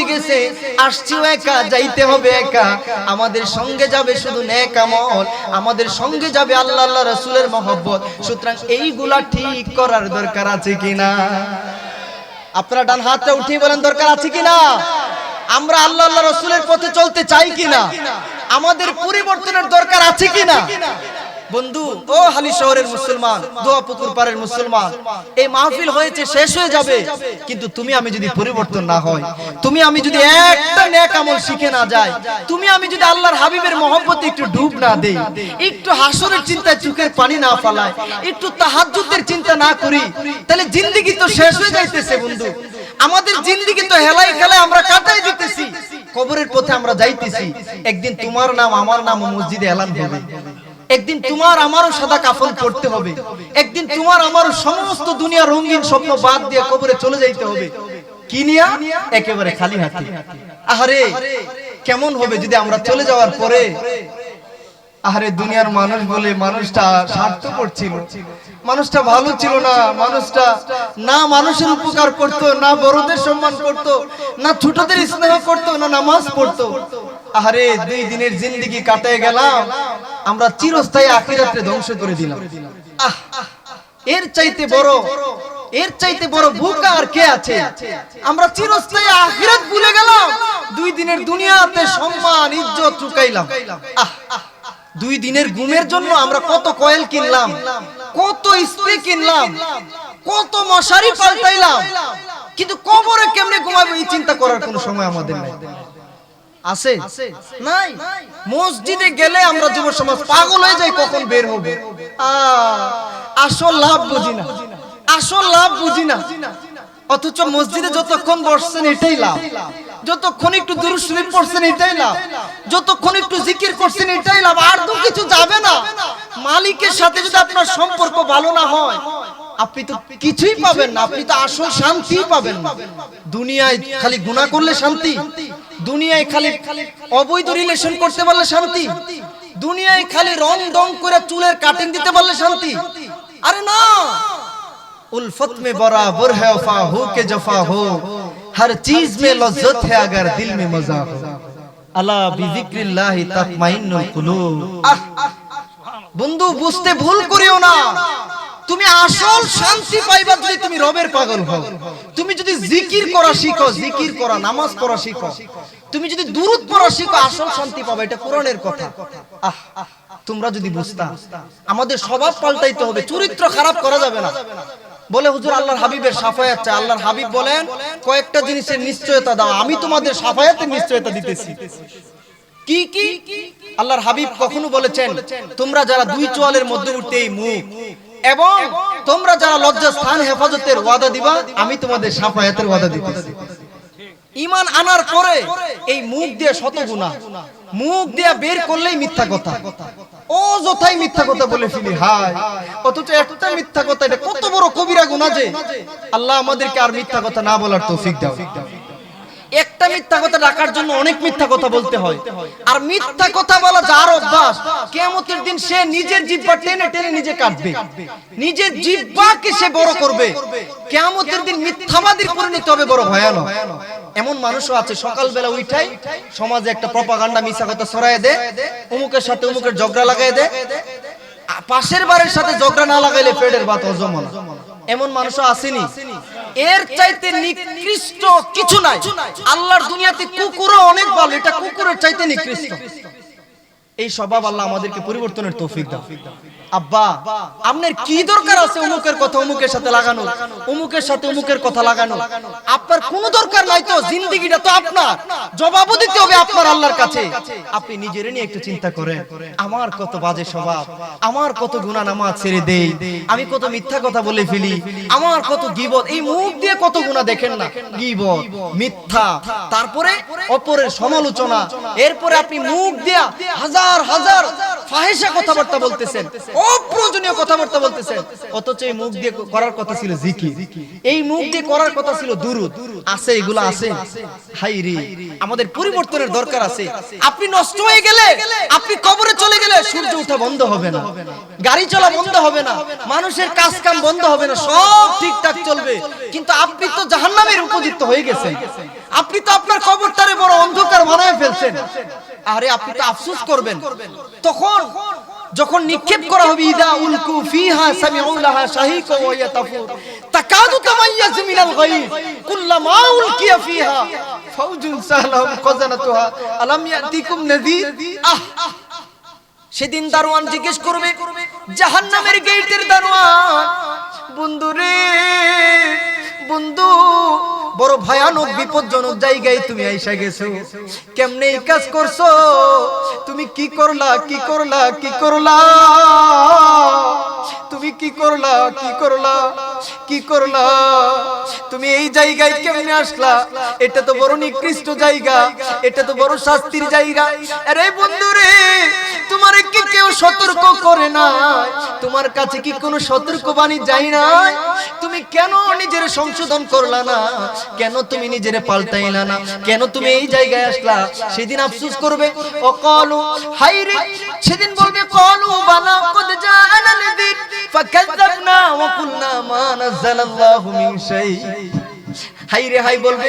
গেছে আসছিও একা যাইতে হবে একা আমাদের সঙ্গে যাবে শুধু নেক আমল আমাদের সঙ্গে যাবে আল্লাহ আল্লাহ রাসূলের মহব্বত সুতরাং এইগুলা ঠিক করার দরকার আছে কিনা আপনারা ডান হাতটা উঠিয়ে বলেন দরকার আছে কিনা আমরা আল্লাহ আল্লাহ রাসূলের পথে চলতে চাই কিনা আমাদের পরিবর্তনের দরকার আছে কিনা বন্ধু ও হালি শহরের মুসলমান, দোয়া পুকুর পাড়ের মুসলমান, এই মাহফিল হয়েছে, শেষ হয়ে যাবে, কিন্তু তুমি আমি যদি পরিবর্তন না হয়, তুমি আমি যদি একটা নেক আমল শিখে না যাই, তুমি আমি যদি আল্লাহর হাবিবের মহব্বতে একটু ডুব না দেই, একটু হাসরের চিন্তায় চোখের পানি না ফালাই, একটু তাহাজ্জুদের চিন্তা না করি, তাহলে জিন্দেগি তো শেষ হয়ে যাইতেছে বন্ধু। আমাদের জিন্দেগি তো হেলাই খেলায় আমরা কাটাই দিতেছি, কবরের পথে আমরা যাইতেছি। একদিন তোমার নাম আমার নাম মসজিদে এলান হবে, একদিন তোমার আমারও সাদা কাফন পড়তে হবে, একদিন তোমার আমারও সমস্ত দুনিয়া রঙিন স্বপ্ন বাদ দিয়ে কবরে চলে যাইতে হবে। কি নিয়া? একেবারে খালি হাতে। আহারে কেমন হবে যদি আমরা চলে যাওয়ার পরে, আহারে দুনিয়ার মানুষ বলে মানুষটা স্বার্থপর ছিল, মানুষটা ভালো ছিল না, মানুষটা না মানুষের উপকার করত, না বড়দের সম্মান করত, না ছোটদের স্নেহ করত, না নামাজ পড়তো। আহারে 2 দিনের জিন্দেগি কাটায় গেলাম, আমরা চিরস্থায়ী আখিরাতে ধ্বংস করে দিলাম। আহ, এর চাইতে বড় বোকা আর কে আছে? আমরা চিরস্থায়ী আখিরাত ভুলে গেলাম, 2 দিনের দুনিয়াতে সম্মান ইজ্জত চুকাইলাম। আহ, 2 দিনের ঘুমের জন্য আমরা কত কয়েল কিনলাম, কত স্প্রে কিনলাম, কত মশারি পাল্টাইলাম, কিন্তু কবরে কেমনে ঘুমাবো এই চিন্তা করার কোনো সময় আমাদের নাই। আছে নাই? মসজিদে গেলে আমরা যুব সমাজ পাগল হয়ে যাই কখন বের হবে। আসল লাভ বুঝি না, অথচ মসজিদে যতক্ষণ বসছেন এটাই লাভ, যতক্ষণ একটু দুরূদ শরীফ পড়ছেন এটাই লাভ, যতক্ষণ একটু জিকির করছেন এটাই লাভ, আর তো কিছু যাবে না। মালিকের সাথে যদি আপনার সম্পর্ক ভালো না হয়, আপনি তো কিছুই পাবেন না, আপনি তো আসল শান্তি পাবেন না। দুনিয়ায় খালি গুনাহ করলে শান্তি, দুনিয়ায় খালি অবৈধ রিলেশন করতে পারলে শান্তি, দুনিয়ায় খালি রং ডং করে চুলের কাটিং দিতে পারলে শান্তি। আরে না, उल्फत में बराबर है वफा हो के जफा हो, हर चीज में लज्जत है अगर दिल में मजा हो, अला बिजिक्रिल्लाहि तत्माइन्नुल कुलूब। বন্ধু বুঝতে ভুল করিও না, তুমি আসল শান্তি পাইবা যদি তুমি রবের পাগল হও, তুমি যদি জিকির করা শিখো, জিকির করা নামাজ পড়া শিখো, তুমি যদি দুরূদ পড়া শিখো, আসল শান্তি পাবে। এটা কোরআনের কথা। তোমরা যদি বুঝতা, আমাদের স্বভাব পাল্টাইতে হবে, চরিত্র খারাপ করা যাবে না। বলে হুজুর আল্লাহর হাবিবের শাফায়াত চাই, আল্লাহর হাবিব বলেন কয়েকটা জিনিসের নিশ্চয়তা দাও, আমি তোমাদের শাফায়াতের নিশ্চয়তা দিতেছি। কি কি? আল্লাহর হাবিব কখনো বলেছেন, তোমরা যারা 2 চোয়ালের মধ্যবর্তী এই মুখ, এবং তোমরা যারা লজ্জা স্থান হেফাজতের ওয়াদা দিবা, আমি তোমাদের শাফায়াতের ওয়াদা দিতেছি। ঈমান আনার পরে এই মুখ দিয়ে শত গুনাহ, মুখ দিয়ে বের করলেই মিথ্যা কথা, ও যথাই মিথ্যা কথা বলে ফেলি। হায়, অথচ একটা মিথ্যা কথা, এটা কত বড় কবিরা গুনাহ যে। আল্লাহ আমাদেরকে আর মিথ্যা কথা না বলার তৌফিক দাও। একটা মিথ্যা কথা রাখার জন্য অনেক মিথ্যা কথা বলতে হয়, আর মিথ্যা কথা বলা যার অভ্যাস, কিয়ামতের দিন সে নিজের জিহ্বা টেনে টেনে নিজে কাটবে, নিজের জিহ্বাকে সে বড় করবে। কিয়ামতের দিন মিথ্যাবাদীর পরিণতি হবে বড় ভয়ানক। এমন মানুষও আছে সকালবেলা উঠাই সমাজে একটা প্রপাগান্ডা মিথ্যা কথা ছড়ায় দেয়, অমুকের সাথে অমুকের ঝগড়া লাগায় দেয়, পাশের বাড়ির সাথে ঝগড়া না লাগাইলে পেটের ভাত হজম হয় না। এমন মানুষও আসেনি। এর চাইতে নিকৃষ্ট কিছু নাই। আল্লাহর দুনিয়াতে কুকুরও অনেক ভালো, এটা কুকুরের চাইতে নিকৃষ্ট। এই স্বভাব আল্লাহ আমাদেরকে পরিবর্তনের তৌফিক দাও। আব্বা, আপনার কি দরকার আছে অমুকের কথা অমুকের সাথে লাগানো, অমুকের সাথে অমুকের কথা লাগানো? আপনার কোনো দরকার নাই তো, জিন্দেগিটা তো আপনার, জবাবও দিতে হবে আপনার আল্লাহর কাছে। আপনি নিজের নিয়ে একটু চিন্তা করেন, আমার কত বাজে স্বভাব, আমার কত গুনাহ নামাজ ছেড়ে দেই, আমি কত মিথ্যা কথা বলে ফেলি, আমার কত গীবত, এই মুখ দিয়ে কত গুনাহ দেখেন না, গীবত, মিথ্যা, তারপরে অপরের সমালোচনা, এরপরে আপনি মুখ দিয়ে হাজার হাজার ফাহিশা কথাবার্তা বলতেছেন, অপ্রয়োজনীয় কথাবার্তা বলতেছেন, অথচ এই মুখ দিয়ে করার কথা ছিল জিকির, এই মুখ দিয়ে করার কথা ছিল দুরূদ। আছে এগুলো আছে? হাই রে, আমাদের পরিবর্তনের দরকার আছে। আপনি নষ্ট হয়ে গেলে, আপনি কবরে চলে গেলে সূর্য ওঠা বন্ধ হবে না, গাড়ি চলা বন্ধ হবে না, মানুষের কাজ কাম বন্ধ হবে না, সব ঠিকঠাক চলবে, কিন্তু আপনি তো জাহান্নামের উপযুক্ত হয়ে গেছেন। আপনি তো আপনার কবরটারে বড় অন্ধকার বানায় ফেলছেন। আরে আপনি তো আফসোস করবেন তখন যখন নিক্ষেপ করা হবে, ইদা উলকু ফিহা সামিউ লাহা শাহিকা ওয়া ইয়াতাফুর তাকাদু তামাইয়াজু মিনাল গায়ব কুল্লামা উলকিয়া ফিহা ফাউজুন সালাম খাজানাতুহা আলাম ইয়াতিকুম নাযীর। সেদিন দারোয়ান জিজ্ঞেস করবে, জাহান্নামের গেটের দারোয়ান, বন্ধুরে বন্ধু, বড় ভয়ানক বিপজ্জনক জায়গায় তুমি আইসা গেছো, কেমনে এই কাজ করছো? তুমি কি করলা, কি করলা, কি করলা? তুমি কি করলা, কি করলা, কি করলা? তুমি এই জায়গায় কেমনে আসলা? এটা তো বড় নিকৃষ্ট জায়গা, এটা তো বড় শাস্তির জায়গা। আরে বন্ধুরে, তোমারে কি কেউ সতর্ক করে না? তোমার কাছে কি কোনো সতর্কবাণী যায় না? তুমি কেন নিজের সংশোধন করলা না? কেন তুমি নিজেরে পাল্টাইলা না? কেন তুমি এই জায়গায় আসলা? সেদিন আফসোস করবে, ও কলু হাইরে, সেদিন বলবে কলু বালা কদ জাআনা নাযীর ফাকাযাবনা ওয়া কুলনা মা নাযালাল্লাহু মিন শাই। হাইরে হাই বলবে,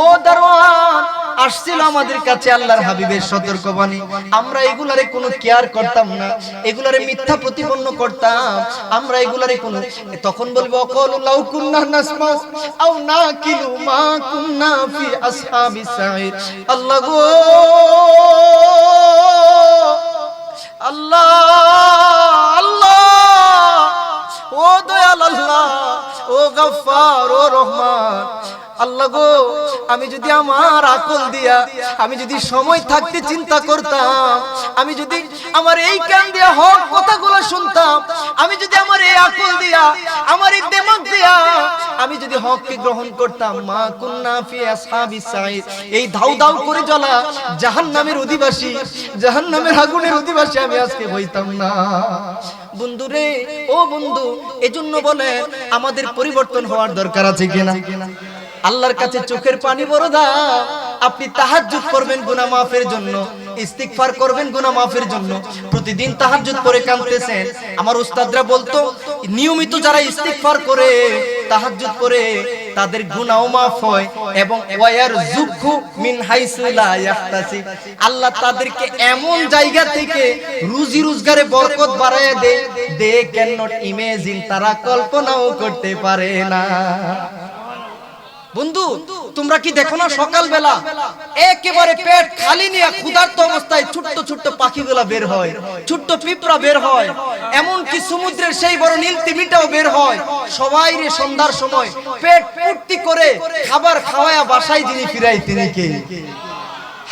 ও দারোয়ান, আসছিল আমাদের কাছে আল্লাহর হাবিবের সতর্কবাণী, আমরা এগুলারে কোনো কেয়ার করতাম না, এগুলারে মিথ্যা প্রতিপন্ন করতাম, আমরা এগুলারে কোনো। তখন বলবে অকলু লাউ কুন্না নাসমাউ আও নাকিলু মা কুন্না ফি আসহাবিস সাইর। আল্লাহ গো, আল্লাহ, আল্লাহ, ও দয়াল আল্লাহ, ও গফফার, ও রহমান, আল্লাহ গো, আমি যদি আমার আকল দিয়া, আমি যদি সময় থাকতে চিন্তা করতাম, আমি যদি আমার এই কান দিয়া হক কথাগুলো শুনতাম, আমি যদি আমার এই আকল দিয়া, আমার এই দিমাগ দিয়া আমি যদি হককে গ্রহণ করতাম, মা কুন্না ফি আসহাবিস সাইর, এই ধাউ ধাউ করে জ্বলা জাহান্নামের অধিবাসী, জাহান্নামের আগুনের অধিবাসী আমি আজকে হইতাম না। বন্ধুরে, ও বন্ধু, এজন্য বলে আমাদের পরিবর্তন হওয়ার দরকার আছে কিনা? আল্লাহর কাছে চোখের পানি বড় দাম। আপনি তাহাজ্জুদ করবেন গুনাহ মাফের জন্য, ইস্তিগফার করবেন গুনাহ মাফের জন্য, প্রতিদিন তাহাজ্জুদ করে কাঁদতেছেন। আমার উস্তাদরা বলতো, নিয়মিত যারা ইস্তিগফার করে, তাহাজ্জুদ করে, তাদের গুনাহ মাফ হয় এবং ওয়ায়ারযুকহু মিন হাইসু লা ইয়াহতাসিব, আল্লাহ তাদেরকে এমন জায়গা থেকে রুজি রোজগারে বরকত বাড়ায় দেয়, দে ক্যান নট ইমাজিন, তারা কল্পনাও করতে পারে না। বন্ধু, তোমরা কি দেখো না সকালবেলা একেবারে পেট খালি নিয়ে ক্ষুধার্ত অবস্থায় ছোট্ট ছোট্ট পাখিগুলা বের হয়, ছোট্ট পিঁপড়া বের হয়, এমন কি সমুদ্রের সেই বড় নীল তিমিটাও বের হয়। সবাই রে সন্ধ্যার সময় পেট পূর্তি করে খাবার খাওয়ায়া বাসায় যিনি ফিরাই, তিনি কে?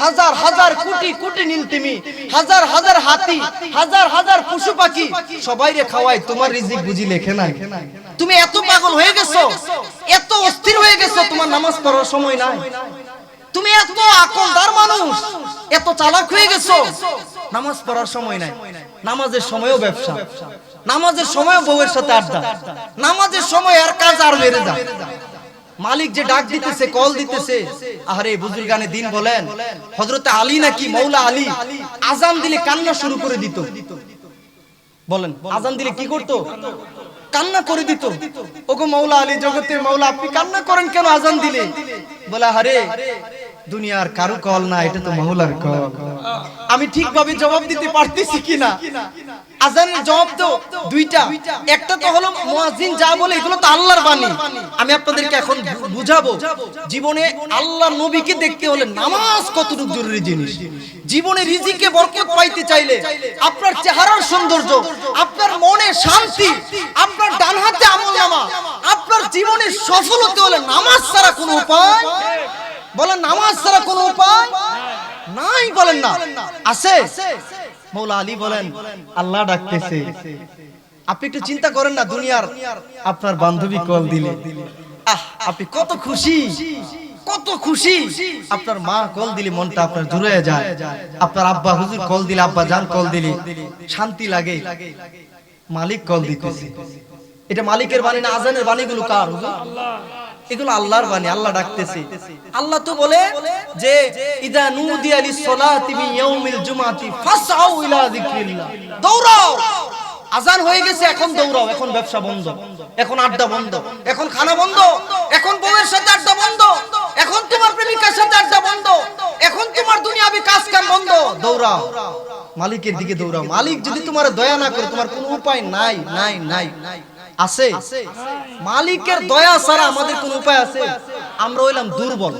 হাজার হাজার কোটি কোটি নীলতিমি, হাজার হাজার হাতি, হাজার হাজার পশু পাখি সবাই রে খাওয়ায়। তোমার রিজিক বুঝি লেখে নাই? তুমি এত পাগল হয়ে গেছো, এত অস্থির হয়ে গেছো, তোমার নামাজ পড়ার সময় নাই। তুমি এত আকলদার মানুষ, এত চালাক হয়ে গেছো, নামাজ পড়ার সময় নাই। নামাজের সময়ও ব্যবসা, নামাজের সময়ও বউয়ের সাথে আড্ডা, নামাজের সময় আর কাজ আর বেড়ে যায়। মালিক যে ডাক দিতেছে, কল দিতেছে, আরে বুজুর্গানে দিন বলেন, হযরতে আলী নাকি মৌলা আলী আজান দিলে কান্না শুরু করে দিত। বলেন, আজান দিলে কি করতো? কান্না করে দিত। ওগো মৌলা আলী, জগতের মৌলা, আপনি কান্না করেন কেন আজান দিলে? বলে, আরে দুনিয়ার কারো কল না, এটা তো মৌলার কল। আমি ঠিকভাবে জবাব দিতে পারতেছি কিনা? আজানের জবাব তো দুইটা, একটা তো হলো মুয়াজ্জিন যা বলে এগুলো তো আল্লাহর বাণী। আমি আপনাদেরকে এখন বুঝাবো, জীবনে আল্লাহ নবীকে দেখতে হলে নামাজ কতটুকু জরুরি জিনিস। জীবনে রিজিকে বরকত পাইতে চাইলে আপনার চেহারার সৌন্দর্য, আপনার মনে শান্তি, আপনার ডান হাতে আমলনামা, আপনার জীবনে সফল হতে হলে নামাজ ছাড়া কোনো উপায়, বলেন নামাজ ছাড়া কোনো উপায় নাই। বলেন না আছে? মৌলা আলী বলেন, আল্লাহ ডাকতেছে। আপনি একটু চিন্তা করেন না, দুনিয়ার আপনার বান্ধবী কল দিলে আপনি কত খুশি, কত খুশি। আপনার মা কল দিলে মনটা আপনার জুড়ে যায়, আপনার আব্বা হুজুর কল দিলে, আব্বা জান কল দিলে শান্তি লাগে। মালিক কল দিতেছে, এটা মালিকের বাণী না? আজানের বাণীগুলো কার? এগুলো আল্লাহর বাণী, আল্লাহ ডাকতেছে। আল্লাহ তো বলে যে ইদা নুদিয়া লিসসালাতি মিন ইয়াউমিল জুমআতি ফাসআউ ইলা যিকরিল্লাহ, দৌড়াও। আজান হয়ে গেছে, এখন দৌড়াও। এখন ব্যবসা বন্ধ, এখন আড্ডা বন্ধ, এখন খানা বন্ধ, এখন বউয়ের সাথে আড্ডা বন্ধ, এখন তোমার প্রেমিকার সাথে আড্ডা বন্ধ, এখন তোমার দুনিয়াবি কাজ কাম বন্ধ। দৌড়াও, মালিকের দিকে দৌড়াও। মালিক যদি তোমার দয়া না করে, তোমার কোনো উপায় নাই, নাই, নাই। আছে? মালিকের দয়া ছাড়া আমাদের কোন উপায় আছে? আমরা হইলাম দুর্বল।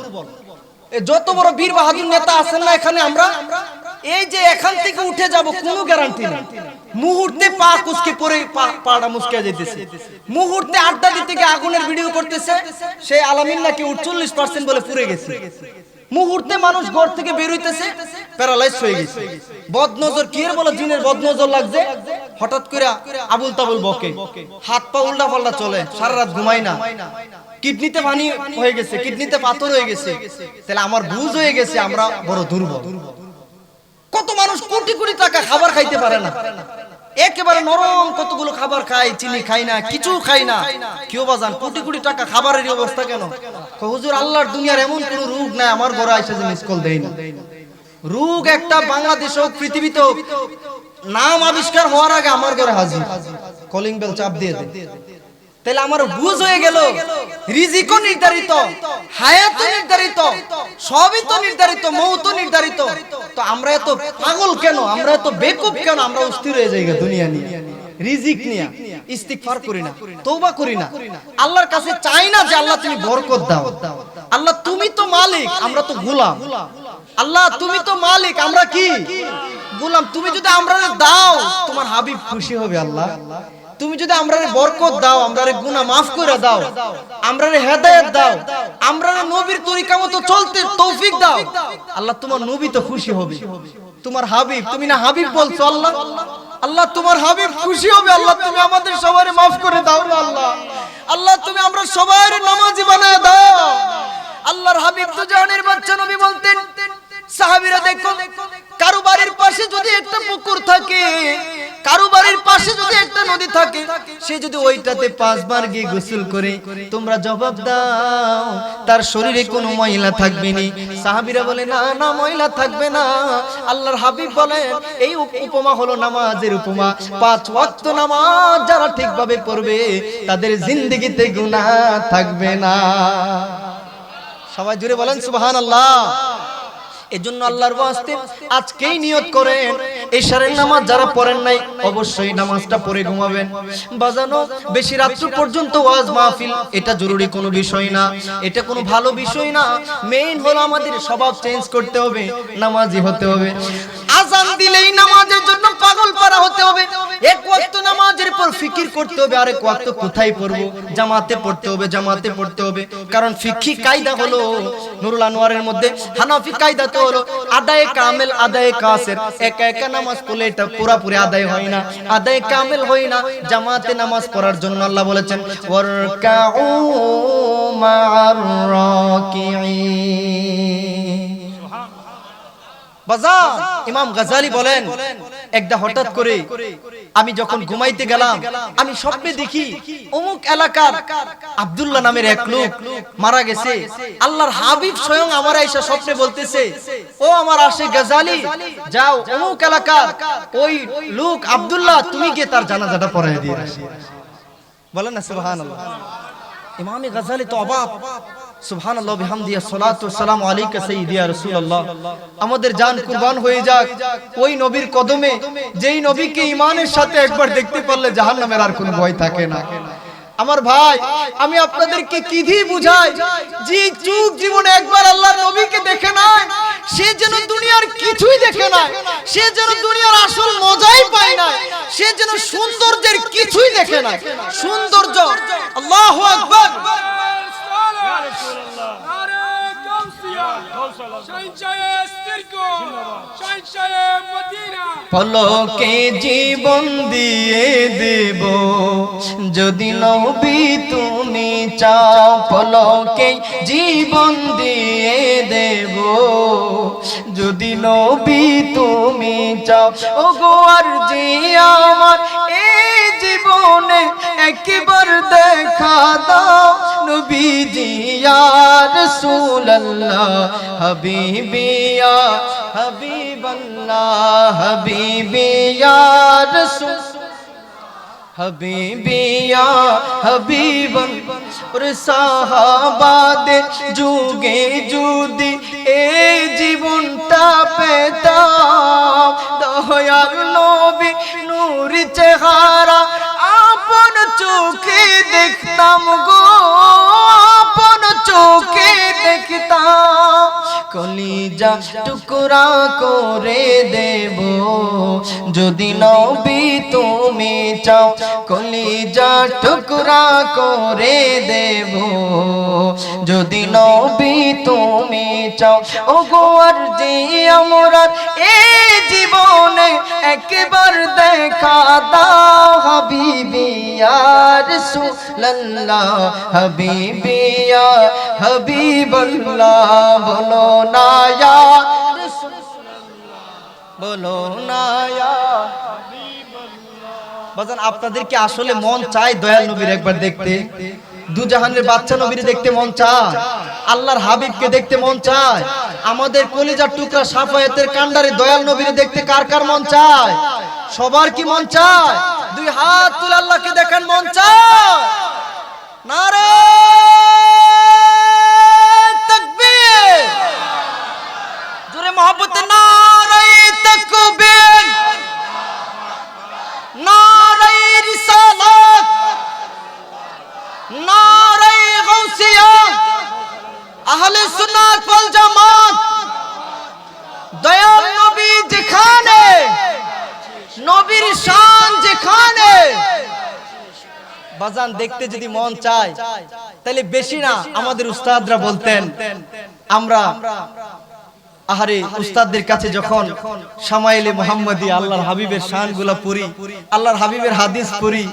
যত বড় বীর বাহাদুর নেতা আছেন না এখানে, আমরা এই যে এখান থেকে উঠে যাব কোনো গ্যারান্টি নেই। মুহূর্তে পা কুচকে পড়ে পাটা মুচকে যেতেছে, মুহূর্তে আড্ডা দিতে গিয়ে আগুনের ভিডিও করতেছে, সেই আলামিন নাকি 40% বলে পুড়ে গেছে। মুহূর্তে মানুষ ঘর থেকে বের হইতেছে প্যারালাইজ হয়ে গেছে। বদনজর কি এর বলে জিনের বদনজর লাগছে, হঠাৎ করে আবুল তাবুল বকে, হাত পা উল্টা পাল্টা চলে, সারা রাত ঘুমায় না, কিডনিতে পানি হয়ে গেছে, কিডনিতে পাথর হয়ে গেছে। তাহলে আমার বুঝ হয়ে গেছে আমরা বড় দুর্বল। কত মানুষ কোটি কোটি টাকা খাবার খাইতে পারে না, একেবারে নরম কতগুলো খাবার খায়, চিনি খাই না, কিছু খাই না, কেউ বাজান কোটি কোটি টাকা খাবারের অবস্থা কেন? হুজুর আল্লাহর দুনিয়ার এমন কোন রোগ নাই আমার ঘরে আইসা যে মিস কল দেয় না। রোগ একটা বাংলাদেশ হোক পৃথিবীতে হোক, নাম আবিষ্কার হওয়ার আগে আমার ঘরে হাজির, কলিং বেল চাপ দিয়ে দেয়। তাহলে আমার বুঝ হয়ে গেল রিজিকও নির্ধারিত, হায়াতও নির্ধারিত, সবই তো নির্ধারিত, মৌতও নির্ধারিত। তো আমরা এত পাগল কেন, আমরা এত বেকুব কেন, আমরা অস্থির হয়ে যাই দুনিয়া নিয়ে, রিজিক নিয়ে ইস্তিগফার করি না, তওবা করি না, আল্লাহর কাছে চাই না যে আল্লাহ তুমি বরকত দাও। আল্লাহ তুমি তো মালিক, আমরা তো গোলাম। আল্লাহ তুমি তো মালিক, আমরা কি গোলাম। তুমি যদি আমরা দাও তোমার হাবিব খুশি হবে। আল্লাহ তুমি যদি আমরারে বরকত দাও, আমরারে গুনাহ maaf করে দাও, আমরারে হেদায়েত দাও, আমরারে নবীর তরিকা মতো চলতে তৌফিক দাও, আল্লাহ তোমার নবী তো খুশি হবে। তোমার হাবিব, তুমি না হাবিব বলছো আল্লাহ, আল্লাহ তোমার হাবিব খুশি হবে। আল্লাহ তুমি আমাদের সবাইকে maaf করে দাও না আল্লাহ। আল্লাহ তুমি আমরা সবাইকে নামাজি বানায় দাও। আল্লাহর হাবিব তো জানের বাচ্চা নবী বলতেন, সাহাবীরা দেখো কারো বাড়ির পাশে যদি একটা পুকুর থাকে, কারো বাড়ির পাশে যদি একটা নদী থাকে, সে যদি ওইটাতে 5 বার গিয়ে গোসল করে, তোমরা জবাব দাও তার শরীরে কোনো ময়লা থাকবে না? সাহাবীরা বলে না না, ময়লা থাকবে না। আল্লাহর হাবিব বলেন এই উপমা হলো নামাজের উপমা। 5 ওয়াক্ত নামাজ যারা ঠিকভাবে পড়বে তাদের জিন্দেগিতে গুনাহ থাকবে না। সবাই জুড়ে বলেন সুবহানাল্লাহ। এজন্য আল্লাহর ওয়াস্তে আজকেই নিয়ত করেন, ইশারের নামাজ যারা পড়েন নাই অবশ্যই নামাজটা পড়ে ঘুমাবেন। বাজানো বেশি রাত্রি পর্যন্ত ওয়াজ মাহফিল এটা জরুরি কোনো বিষয় না, এটা কোনো ভালো বিষয় না। মেইন হলো আমাদের স্বভাব চেঞ্জ করতে হবে, নামাজি হতে হবে। আযান দিলেই নামাজের জন্য পাগল পারা হতে হবে। এক ওয়াক্ত নামাজের পর ফিকির করতে হবে, আরেক ওয়াক্ত কোথায় পড়বো, জামাতে পড়তে হবে, জামাতে পড়তে হবে। কারণ ফিকহি কায়দা হলো নুরুল আনোয়ারের মধ্যে হানাফি কায়দা তো হলো আদায়ে কামেল আদায়ে কাসির। একা একা নামাজ পড়লে এটা পুরোপুরি আদায় হয় না, আদায়ে কামেল হয় না। জামাতে নামাজ পড়ার জন্য আল্লাহ বলেছেন ওয়ারকাউ মা'আর রাকিঈন। বাজার ইমাম গাজালি বলেন একটা হঠাৎ করে আমি যখন ঘুমাইতে গেলাম, আমি স্বপ্নে দেখি অমুক এলাকার আব্দুল্লাহ নামের এক লোক মারা গেছে। আল্লাহর হাবিব স্বয়ং আমার আয়েশা স্বপ্নে বলতেছে, ও আমার আশিক গাজালি, যাও অমুক এলাকার ওই লোক আব্দুল্লাহ, তুমি গিয়ে তার জানাজাটা পড়ায় দিয়ে আসো। বলেন না সুবহানাল্লাহ। ইমামে গাজালি তো অবাক, সুবহানাল্লাহ বিহামদিহি সালাতু ওয়াসসালামু আলাইকা সাইয়্যিদি ইয়া রাসূলুল্লাহ। আমাদের জান কুরবান হয়ে যাক ওই নবীর কদমে, যেই নবীকে ঈমানের সাথে একবার দেখতে পারলে জাহান্নামের আর কোনো ভয় থাকে না। আমার ভাই আমি আপনাদেরকে কি দিয়ে বুঝাই, যে যুগ জীবনে একবার আল্লাহর নবীকে দেখে নাই সে যেন দুনিয়ার কিছুই দেখে নাই, সে যেন দুনিয়ার আসল মজাই পায় না, সে যেন সৌন্দর্যের কিছুই দেখে নাই। সৌন্দর্য আল্লাহু আকবার। পলকে জীবন দিয়ে দেব যদি নবী তুমি চাও, পলকে জীবন দিয়ে দেব যদি নবী তুমি চাও। ওগো আরজি আমার এই জীবনে একবার দেখা দাও নবীজি ইয়া রাসূলুল্লাহ, হাবিবি ইয়া হাবিবাল্লাহ, হাবিবি ইয়া রাসূল, হাবিবি ইয়া হাবিবাল্লাহ। ওরে সাহাবাদের যুগে যদি এই জীবনটা পেতাম, দয়ার নবী নূর চেহারা আপন চোখে দেখতাম গো, আপন চোখে দেখতাম। কলিজা টুকরা করে দেব যদি নবী তুমি চাও কলিজা টুকরা করে দেব যদি নবী তুমি চাও ওগো আরজি আমরা এই জীবনে একবার দেখা দাও হাবিবি ইয়া রাসূলুল্লাহ হাবিবি ইয়া হাবিবাল্লাহ বলো না ইয়া বলো না ইয়া বাজান আপনাদের কি আসলে মন চায় দয়াল নবীর একবার দেখতে দু জাহানের বাদশা নবীর দেখতে মন চায় আল্লাহর হাবিবকে দেখতে মন চায় আমাদের কলিজার টুকরা শাফায়াতের কান্ডারে দয়াল নবীর দেখতে কার কার মন চায় সবার কি মন চায় দুই হাত তুলে আল্লাহকে দেখার মন চায় নারে তাকবীর জোরে মহব্বতে নারে তাকবীর নারে রিসালাত নারে গাউসিয়া আহলে সুন্নাত ওয়াল জামাত দয়াল নবী যেখানে নবীর শান যেখানে বাজান দেখতে যদি মন চায় তাহলে বেশি না আমাদের উস্তাদরা বলতেন আমরা আহারে উস্তাদদের কাছে যখন শামাইলে মুহাম্মাদি আল্লাহর হাবিবের শানগুলো পড়ি আল্লাহর হাবিবের হাদিস পড়ি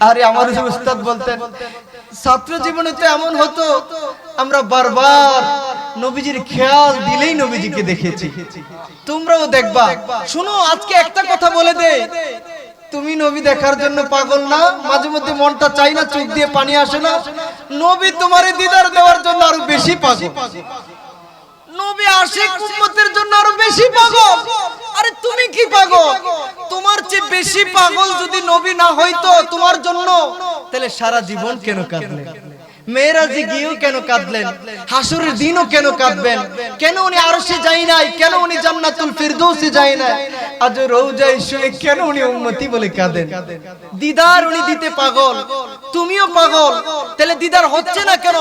আরে আমাদের উস্তাদ বলতেন ছাত্র জীবনে তো এমন হতো আমরা বারবার নবীজির খেয়াল দিলেই নবীজিকে দেখেছি তোমরাও দেখবা শুনো আজকে একটা কথা বলে দে তুমি নবী দেখার জন্য পাগল না মাঝে মধ্যে মনটা চাই না চোখ দিয়ে পানি আসে না নবী তোমারে দিদার দেওয়ার জন্য আরো বেশি পাগল নবী আশিক উম্মতের জন্য আরো বেশি পাগল আরে তুমি কি পাগল তোমার চেয়ে বেশি পাগল যদি নবী না হইতো তোমার জন্য তাহলে সারা জীবন কেন কাঁদলেন মেরাজে গিয়েও কেন কাঁদলেন হাসরের দিনও কেন কাঁদবেন কেন উনি আরশে যাই নাই কেন উনি জান্নাতুল ফিরদৌসে যাই নাই আজ রওজায় শুয়ে কেন উনি উম্মতি বলে কাঁদেন দিদার উনি দিতে পাগল তুমিও পাগল তাহলে দিদার হচ্ছে না কেন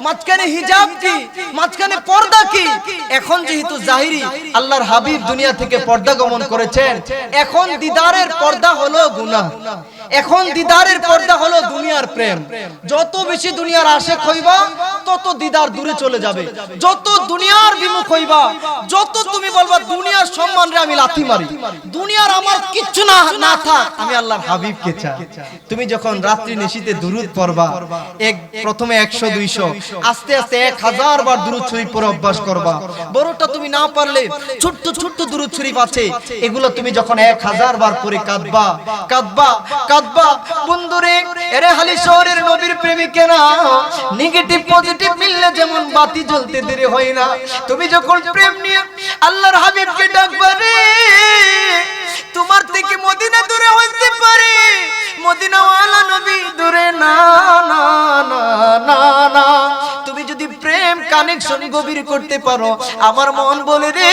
মাঝখানে হিজাব কি মাঝখানে পর্দা কি এখন যেহেতু জাহিরি আল্লাহর হাবিব দুনিয়া থেকে পর্দা গমন করেছেন এখন দিদারের পর্দা হলো গুনাহ এখন দিদারের পর্দা হলো দুনিয়ার প্রেম যত বেশি দুনিয়ার আশিক হইবা তত দিদার দূরে চলে যাবে যত দুনিয়ার বিমুখ হইবা যত তুমি বলবা দুনিয়ার সম্মান রে আমি লাথি মারি দুনিয়ার আমার কিচ্ছু না না থাক আমি আল্লাহর হাবিবকে চাই তুমি যখন রাত্রি নিশিতে দুরূদ পড়বা প্রথমে 100 200 আস্তে আস্তে 1000 বার দুরূদ শরীফ পড়ে অভ্যাস করবা বড়টা তুমি না পারলে ছোট ছোট দুরূদ শরীফ আছে এগুলো তুমি যখন 1000 বার পড়ে কাঁদবা কাঁদবা কাঁদবা বন্ধুরে এরে হালি শহরের নবীর প্রেমিকেরা নেগেটিভ পজিটিভ মিললে যেমন বাতি জ্বলতে দেরি হয় না তুমি যখন প্রেম নিয়ে আল্লাহর হাবিবকে ডাকবা রে তোমার থেকে মদিনা দূরে হইতে পারে মদিনা ওয়ালা নবী দূরে না না না না না তুমি যদি প্রেম কানেকশন গভীর করতে পারো আমার মন বলে রে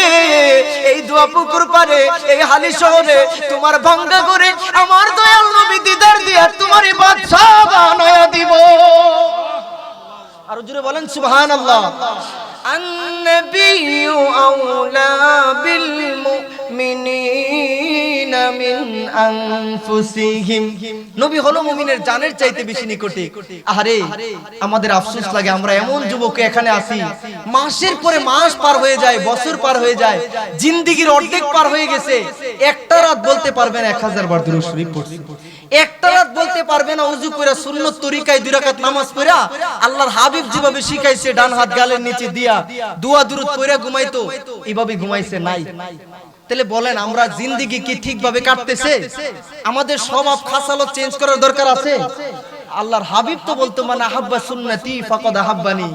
এই দোয়া পুকুর পারে এই হালি শহরে তোমার ভাঙ্গা করে আমার দয়াল নবী দিদার দিয়া তোমারই বাদশা বানায়া দিব আর জোরে বলেন সুবহানাল্লাহ আন-নাবিয়্যু আওলা বিল মুমিনিনা মিন আনফুসিহিম নবী হলো মুমিনের জানের চাইতে বেশি নিকটে আরে আমাদের আফসোস লাগে আমরা এমন যুবক এখানে আছি মাসের পরে মাস পার হয়ে যায় বছর পার হয়ে যায় জিন্দেগির অর্ধেক পার হয়ে গেছে একটা রাত বলতে পারবেন 1000 বার দুরূদ শরীফ পড়ছি একটা রাত বলতে পারবে না ওযু করে সুন্নত তরিকায় দুই রাকাত নামাজ পড়া আল্লাহর হাবিব যেভাবে শিখাইছে ডান হাত গালের নিচে দিয়া দোয়া দুরূদ পড়া ঘুমাইতো এইভাবে ঘুমাইছে নাই তাহলে বলেন আমরা জিন্দেগি কি ঠিকভাবে কাটতেছে আমাদের স্বভাব খাসালত চেঞ্জ করার দরকার আছে আল্লাহর হাবিব তো বলতো মান আহাব্বা সুন্নতি ফাকাদ আহাব্বানি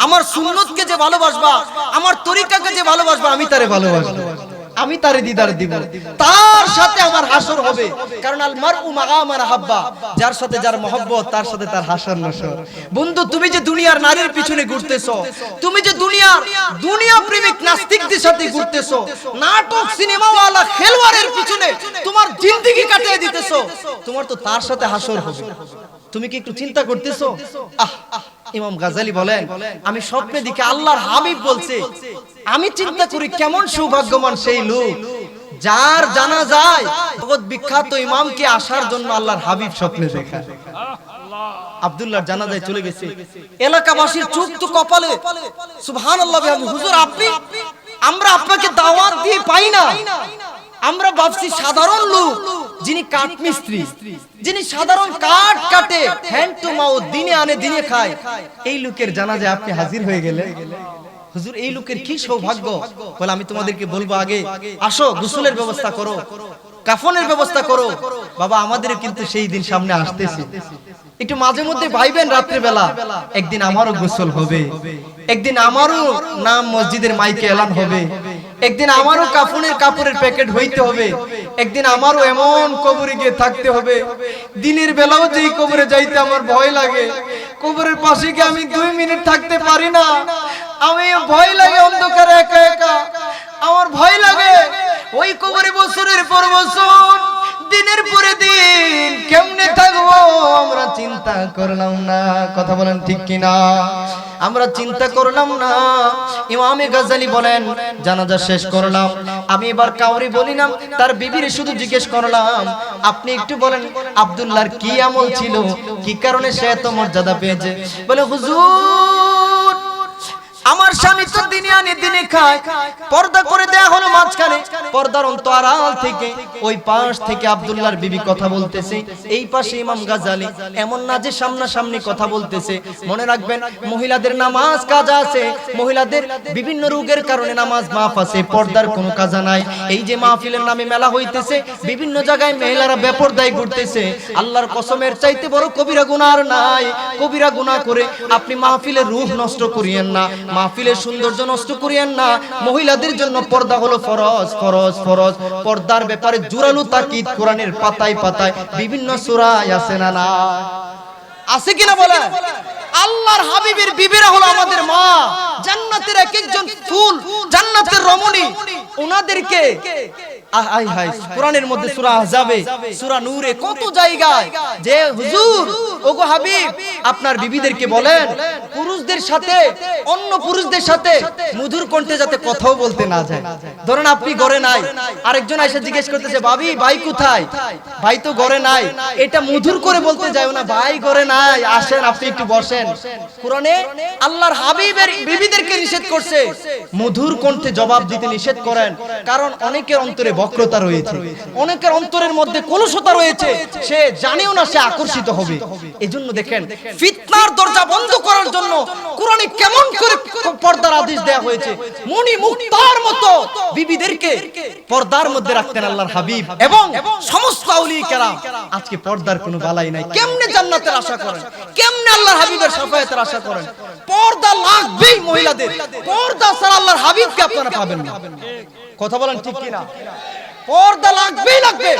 আমার সুন্নতকে যে ভালোবাসবা আমার তরিকাকে যে ভালোবাসবা আমি তারে ভালোবাসবো আমি তারে দিদার দিব তার সাথে আমার হাসর হবে কারণ আল মারউ মা মান আহাব্বা যার সাথে যার মহব্বত তার সাথে তার হাসর নসর বন্ধু তুমি যে দুনিয়ার নারীর পিছনে ঘুরতেছো তুমি যে দুনিয়া প্রেমিক নাস্তিকদের সাথে ঘুরতেছো নাটক সিনেমা ওয়ালা খেলোয়াড়ের পিছনে তোমার জিন্দেগি কাটিয়ে দিতেছো তোমার তো তার সাথে হাসর হবে তুমি কি একটু চিন্তা করতেছো ইমাম গাজালি বলেন, আমি স্বপ্নে দেখি আল্লাহর হাবিব বলছে, আমি চিন্তা করি কেমন সৌভাগ্যবান সেই লোক যার জানাজায় জগৎ বিখ্যাত ইমামকে আসার জন্য আল্লাহর হাবিব স্বপ্নে দেখা। আব্দুল্লাহর জানাজায় চলে গেছে, এলাকাবাসীর চোখ তো কপালে, সুবহানাল্লাহ। হুজুর আপনি, আমরা আপনাকে দাওয়াত দিয়ে পাই না, আমরা ভাবছি সাধারণ লোক, যিনি কাঠ মিস্ত্রি, যিনি সাধারণ কাঠ কাটে, হ্যান্ড টু মাউথ, দিনে আনে দিনে খায়, এই লোকের জানাজায় আপনি হাজির হয়ে গেলেন। হুজুর এই লোকের কি সৌভাগ্য। বলে আমি তোমাদেরকে বলবো, আগে আসো গোসলের ব্যবস্থা করো, কাফনের ব্যবস্থা করো। বাবা আমাদের কিন্তু সেই দিন সামনে আসতেছে, একটু মাঝে মধ্যে ভাইবেন রাত্রে বেলা, একদিন আমারও গোসল হবে, একদিন আমারও নাম মসজিদের মাইকে এলান হবে, একদিন আমারও কাফনের কাপড়ের প্যাকেট হইতে হবে, একদিন আমারও এমন কবরে গিয়ে থাকতে হবে। দিনের বেলাও যেই কবরে যাইতে আমার ভয় লাগে, কবরের পাশে গিয়ে আমি 2 মিনিট থাকতে পারি না, আমি ভয় লাগে, অন্ধকারে একা একা আমার ভয় লাগে। ওই কবরে বছরের পর বছর, দিনের পরে দিন কেমনে থাকবো আমরা চিন্তা করলাম না। কথা বলেন ঠিক কিনা? আমরা চিন্তা করলাম না। ইমামে গাজালি বলেন, জানাজা শেষ করলাম, আমি এবার কাউরি বলি না, তার বিবির শুধু জিজ্ঞেস করলাম, আপনি একটু বলেন আব্দুল্লাহর কি আমল ছিল, কি কারণে সে এত মর্যাদা পেয়েছে? বলে হুজুর আমার স্বামী তো দিনে আনে দিনে খায়, পর্দা করে দেয়া হলো মাঝখানে, পর্দার অন্তরাল থেকে ওই পাশ থেকে আব্দুল্লাহর বিবি কথা বলতেছে, এই পাশে ইমাম গাজালি, এমন না যে সামনাসামনি কথা বলতেছে। মনে রাখবেন মহিলাদের নামাজ কাজা আছে, মহিলাদের বিভিন্ন রোগের কারণে নামাজ মাফ আছে, পর্দার কোনো কাজা নাই। এই যে মাহফিলের নামে মেলা হইতেছে, বিভিন্ন জায়গায় মহিলারা বেপরদায় ঘুরতেছে, আল্লাহর কসমের চাইতে বড় কবিরা গুনাহ আর নাই। কবিরা গুনাহ করে আপনি মাহফিলের রূহ নষ্ট করিয়েন না, মাহফিলের সৌন্দর্য নষ্ট করিয়েন না। মহিলাদের জন্য পর্দা হলো ফরজ, ফরজ, ফরজ। পর্দার ব্যাপারে জোরালো তাকিদ কোরআনের পাতায় পাতায় বিভিন্ন সূরায় আছে না না আছে কিনা বলে? আল্লাহর হাবিবের বিবিরা হলো আমাদের মা, জান্নাতের এক একজন ফুল, জান্নাতের রমণী। ওনাদেরকে কোরআনের মধ্যে সূরা আহজাবে, সূরা নূরে কত জায়গায় যে হুজুর ওগো হাবিব আপনার বিবিদেরকে বলেন পুরুষদের সাথে, অন্য পুরুষদের সাথে মধুর কণ্ঠে যাতে কথাও বলতে না যায়। ধরেন আপনি ঘরে নাই, আরেকজন এসে জিজ্ঞেস করতেছে ভাবি ভাই কোথায়, ভাই তো ঘরে নাই, এটা মধুর করে বলতে যায় না, ভাই ঘরে নাই, আসেন আপনি একটু বসেন। কোরআনে আল্লাহর হাবিবের বিবিদেরকে নিষেধ করছে, মধুর কণ্ঠে জবাব দিতে নিষেধ করেন। কারণ অনেকের অন্তরে বক্রতা রয়েছে, অনেকের অন্তরের মধ্যে কলুষতা রয়েছে, সে জানেও না সে আকর্ষিত হবে। এজন্য দেখেন ফিতনার দরজা বন্ধ করার জন্য কোরআনে কেমন করে পর্দার আদেশ দেয়া হয়েছে। মনি মুক্তার মতো বিবিদেরকে পর্দার মধ্যে রাখতেন আল্লাহর হাবিব এবং সমস্ত আউলিয়া কেরাম। আজকে পর্দার কোনো বালাই নাই। কেমনে জান্নাতের আশা করেন, কেমনে আল্লাহর হাবিবের শাফায়াতের আশা করেন? পর্দা লাগবেই মহিলাদের, পর্দা ছাড়া আল্লাহর হাবিবকে আপনারা পাবেন না। কথা বলেন ঠিক কিনা? পর্দা লাগবেই লাগবে।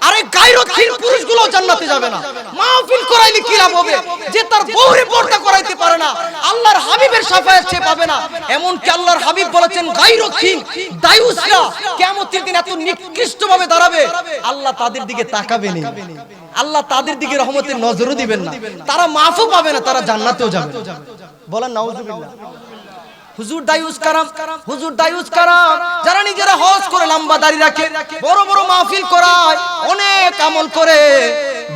আরে গায়রতহীন পুরুষগুলো জান্নাতে যাবে না। মাহফিল করাইলে কি লাভ হবে? যে তার বউরে পর্দা করাইতে পারে না, আল্লাহর হাবিবের শাফায়াত সে পাবে না। এমন কি আল্লাহর হাবিব বলেছেন গায়রতহীন দায়ুসরা কিয়ামতের দিন এত নিকৃষ্টভাবে দাঁড়াবে, আল্লাহ তাদের দিকে তাকাবে না, আল্লাহ তাদের দিকে রহমতের নজরও দিবেন না, তারা মাফও পাবে না, তারা জান্নাতেও যাবে। বলেন নাউজুবিল্লাহ। হুজুর দায়ুস কারাম, হুজুর দায়ুস কারাম যারা নিজেরা হজ করে লম্বা দাড়ি রাখে, বড় বড় মাহফিল করায়, অনেক আমল করে,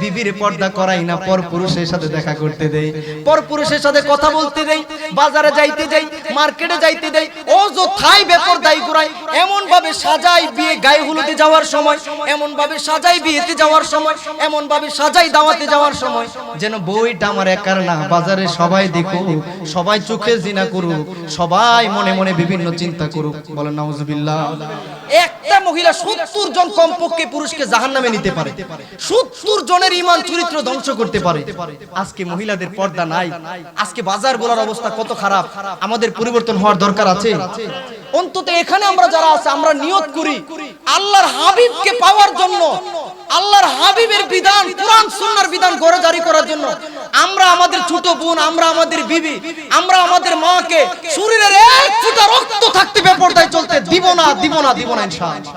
বিবির পর্দা করাই না, পর পুরুষের সাথে দেখা করতে দেই, পর পুরুষের সাথে কথা বলতে দেই, বাজারে যাইতে দেই, মার্কেটে যাইতে দেই, ও যথাই বেপরদাই ঘুরাই, এমন ভাবে সাজাই বিয়ে গায়ে হলুদে যাওয়ার সময়, এমন ভাবে সাজাই বিয়েতে যাওয়ার সময়, এমন ভাবে সাজাই দাওয়াতে যাওয়ার সময়, যেন বইটা আমার একার না, বাজারে সবাই দেখুক, সবাই চোখে জিনা করুক, সবাই মনে মনে বিভিন্ন চিন্তা করুক। বলেন নাউজুবিল্লাহ। একটা মহিলা 70 জন কমপক্ষে পুরুষকে জাহান্নামে নিতে পারে, 70 জনের ঈমান চরিত্র ধ্বংস করতে পারে। আজকে মহিলাদের পর্দা নাই, আজকে বাজার গোলার অবস্থা কত খারাপ। আমাদের পরিবর্তন হওয়ার দরকার আছে। অন্তত এখানে আমরা যারা আছে, আমরা নিয়ত করি আল্লাহর হাবিবকে পাওয়ার জন্য, আল্লাহর হাবিবের বিধান, কোরআন সুন্নাহর বিধান ঘরে জারি করার জন্য আমরা আমাদের ছোট বোন, আমরা আমাদের বিবি, আমরা আমাদের মাকে শরীরের এক ফোঁটা রক্ত থাকতে বেপরদায় চলতে দিব না, দিব না, দিব না ইনশাআল্লাহ।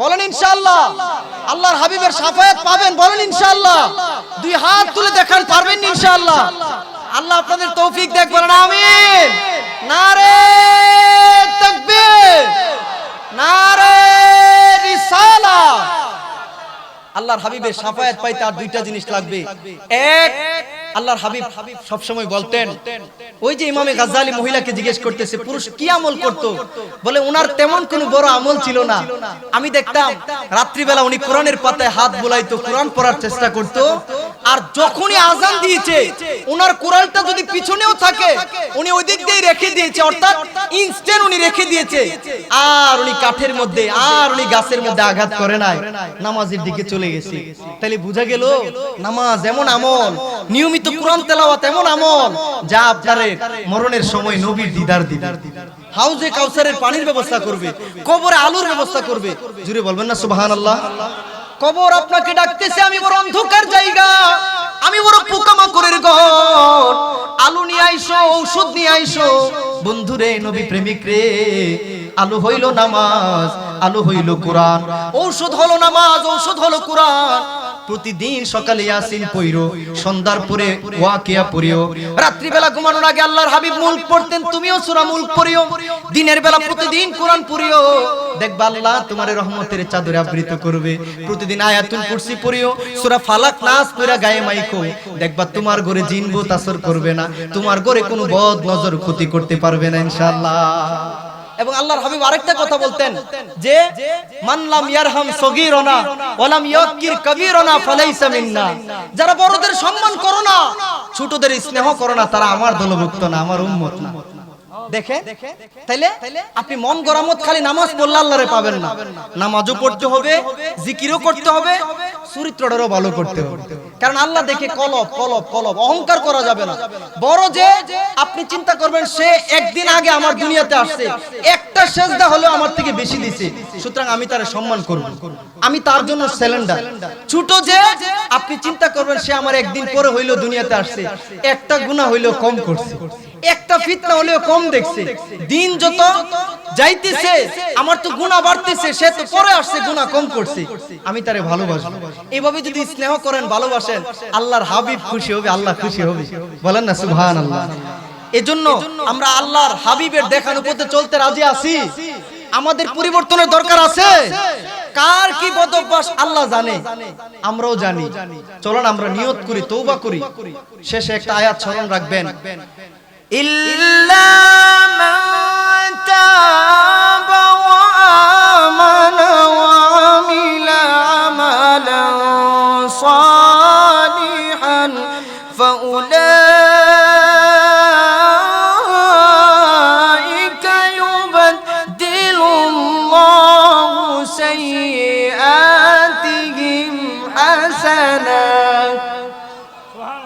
বলেন ইনশাআল্লাহ। আল্লাহর হাবিবের শাফায়াত পাবেন, বলেন ইনশাআল্লাহ। দুই হাত তুলে দেখান, পারবেন ইনশাআল্লাহ। আল্লাহ আপনাদের তৌফিক দেখ, বলেন আমিন। নারে তাকবীর, নারে রিসালাত। আল্লাহর হাবিবের শাফায়াত পাইতে আর দুইটা জিনিস লাগবে। এক, আল্লাহর হাবিব সব সময় বলতেন, ওই যে ইমামে গাজ্জালি মহিলাকে জিজ্ঞেস করতেছে পুরুষ কি আমল করত, বলে ওনার তেমন কোনো বড় আমল ছিল না। আমি দেখতাম রাত্রিবেলা উনি কোরআনের পাতায় হাত বুলাইতো, কোরআন পড়ার চেষ্টা করত, আর যখনই আজান দিয়েছে ওনার কোরআনটা যদি পিছনেও থাকে উনি ওই দিক দিয়ে রেখে দিয়েছে, অর্থাৎ ইনস্ট্যান্ট উনি রেখে দিয়েছে, আর উনি কাঠের মধ্যে আর উনি গাছের মধ্যে আঘাত করে নাই, নামাজের দিকে চলে গেছে। তাহলে বোঝা গেল নামাজ এমন আমল, নিয়মিত কোরআন তেলাওয়াত এমন আমল যা আপনার মরণের সময় নবীর দিদার দিবে, হাউজে কাউসারের পানির ব্যবস্থা করবে, কবরে আলোর ব্যবস্থা করবে। জুড়ে বলবেন না সুবহানাল্লাহ। কবর আপনাকে ডাকতেছে, আমি বড় অন্ধকার জায়গা, আমি বড় পোকামাকড়ের ঘর, আলো নিয়ে আইসো, ঔষধ নিয়ে আইসো। বন্ধুরে, নবী প্রেমিক রে, আলো হইল নামাজ, আলো হইল কোরআন, ঔষধ হলো নামাজ, ঔষধ হলো কোরআন। প্রতিদিন সকালে ইয়াসিন পড়ো, সন্ধ্যার পরে ওয়াকিয়া পড়িও, রাত্রিবেলা ঘুমানোর আগে আল্লাহর হাবিব মুলক পড়তেন, তুমিও সূরা মুলক পড়িও, দিনের বেলা প্রতিদিন কোরআন পড়িও, দেখবা আল্লাহ তোমার রহমতের চাদরে আবৃত করবে। প্রতিদিন আয়াতুল কুরসি পড়িও, সূরা ফালাক নাস পড়া গায়ে মাইকো, দেখবা তোমার ঘরে জিন ভূত আসর করবে না, তোমার ঘরে কোনো বদ নজর ক্ষতি করতে পারবে না ইনশাআল্লাহ। এবং আল্লাহর হাবিব আরেকটা কথা বলতেন যে মান লাম ইয়ারহাম সগীরানা ওয়া লাম ইয়াকির কবীরানা ফালাইসা মিন্না, যারা বড়দের সম্মান করো না, ছোটদের স্নেহ করো না, তারা আমার দলভুক্ত না, আমার উম্মত না। দেখেন, তাইলে আপনি মন গরামত খালি নামাজ পড়লে আল্লাহরে পাবেন না, নামাজও পড়তে হবে, জিকিরও করতে হবে, চরিত্রটারও ভালো করতে হবে। কারণ আল্লাহ দেখে কলব কলব কলব, অহংকার করা যাবে না। বড় যে আপনি চিন্তা করবেন সে একদিন আগে আমার দুনিয়াতে আসছে, একটা সেজদা হলেও আমার থেকে বেশি দিছে, সুতরাং আমি তার সম্মান করব, আমি তার জন্য সিলিন্ডার। ছোট যে আপনি চিন্তা করবেন সে আমার একদিন পরে হইলো দুনিয়াতে আসছে, একটা গুনাহ হইলো কম করছে, একটা ফিতনা হলেও কম দেখছে, দিন যত যাইতেছে আমার তো গুনাহ বাড়তেছে, সে তো পরে আসছে গুনাহ কম করছে, আমি তারে ভালোবাসবো। এইভাবে যদি স্নেহ করেন, ভালোবাসেন, আল্লাহর হাবিব খুশি হবে, আল্লাহ খুশি হবে। বলেন না সুবহানাল্লাহ। এজন্য আমরা আল্লাহর হাবিবের দেখানো পথে চলতে রাজি আছি। আমাদের পরিবর্তনের দরকার আছে। কার কি বদ অভ্যাস আল্লাহ জানে, আমরাও জানি। চলুন আমরা নিয়ত করি, তওবা করি। শেষে একটা আয়াত স্মরণ রাখবেন, ইল্লা মান তাবা ওয়া আমানা ওয়া আমিলা আমালান সালিহান ফাউলাইকা ইউবাদদিলুল্লাহু সাইয়্যাতিহিম হাসানাত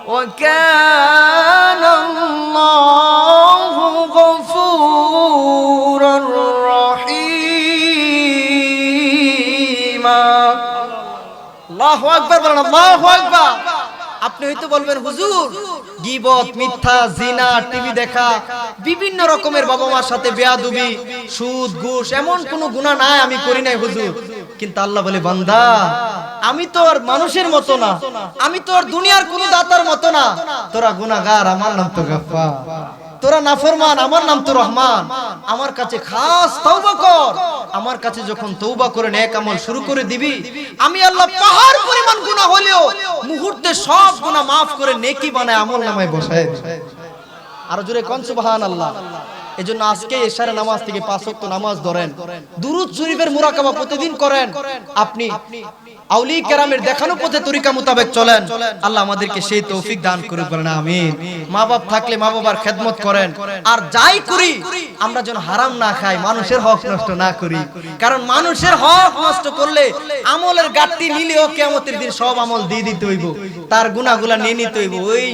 ওয়া কানা আল্লাহু গফুরুর রহিমা। আল্লাহু আকবার, বলেন আল্লাহু আকবার। আপনি হয়তো বলবেন হুজুর গীবত, মিথ্যা, জিনা, টিভি দেখা, বিভিন্ন রকমের বাবা মার সাথে বেয়াদবি, সুদ, ঘুষ, এমন কোনো গুনাহ নাই আমি করি নাই হুজুর। কিন্তু আল্লাহ বলে, বান্দা আমি তো আর মানুষের মতো না, আমি তো আর দুনিয়ার কোনো দাতার মতো না, তোরা গুনাহগার, আমার নাম তো গফফার, তোরা নাফরমান, আমার নাম তো রহমান। আমার কাছে খাস তওবা কর, আমার কাছে যখন তওবা করে নেক আমল শুরু করে দিবি, আমি আল্লাহ পাহাড় পরিমাণ গুনাহ হলেও মুহূর্তে সব গুনাহ maaf করে নেকি বানায় আমল নামায় বসায় দেয়। আর জোরে কোন সুবহানাল্লাহ। এজন্য আজকে এশার নামাজ থেকে 5 ওয়াক্ত নামাজ ধরেন, দুরূদ শরীফের মুরাকাবা প্রতিদিন করেন, আপনি আউলিয়া কেরামের দেখানো পথে তরিকা মোতাবেক চলেন, আল্লাহ আমাদেরকে সেই তৌফিক দান করুক, বলেন আমিন। মা বাপ থাকলে মা বাবার খেদমত করেন, আর যাই করি আমরা যেন হারাম না খাই, মানুষের হক নষ্ট না করি। কারণ মানুষের হক নষ্ট করলে আমলের গাট্টি নিলেও কিয়ামতের দিন সব আমল দিয়ে দিতে হইব, তার গুনাহগুলা নিয়ে নিতে হইব, ওই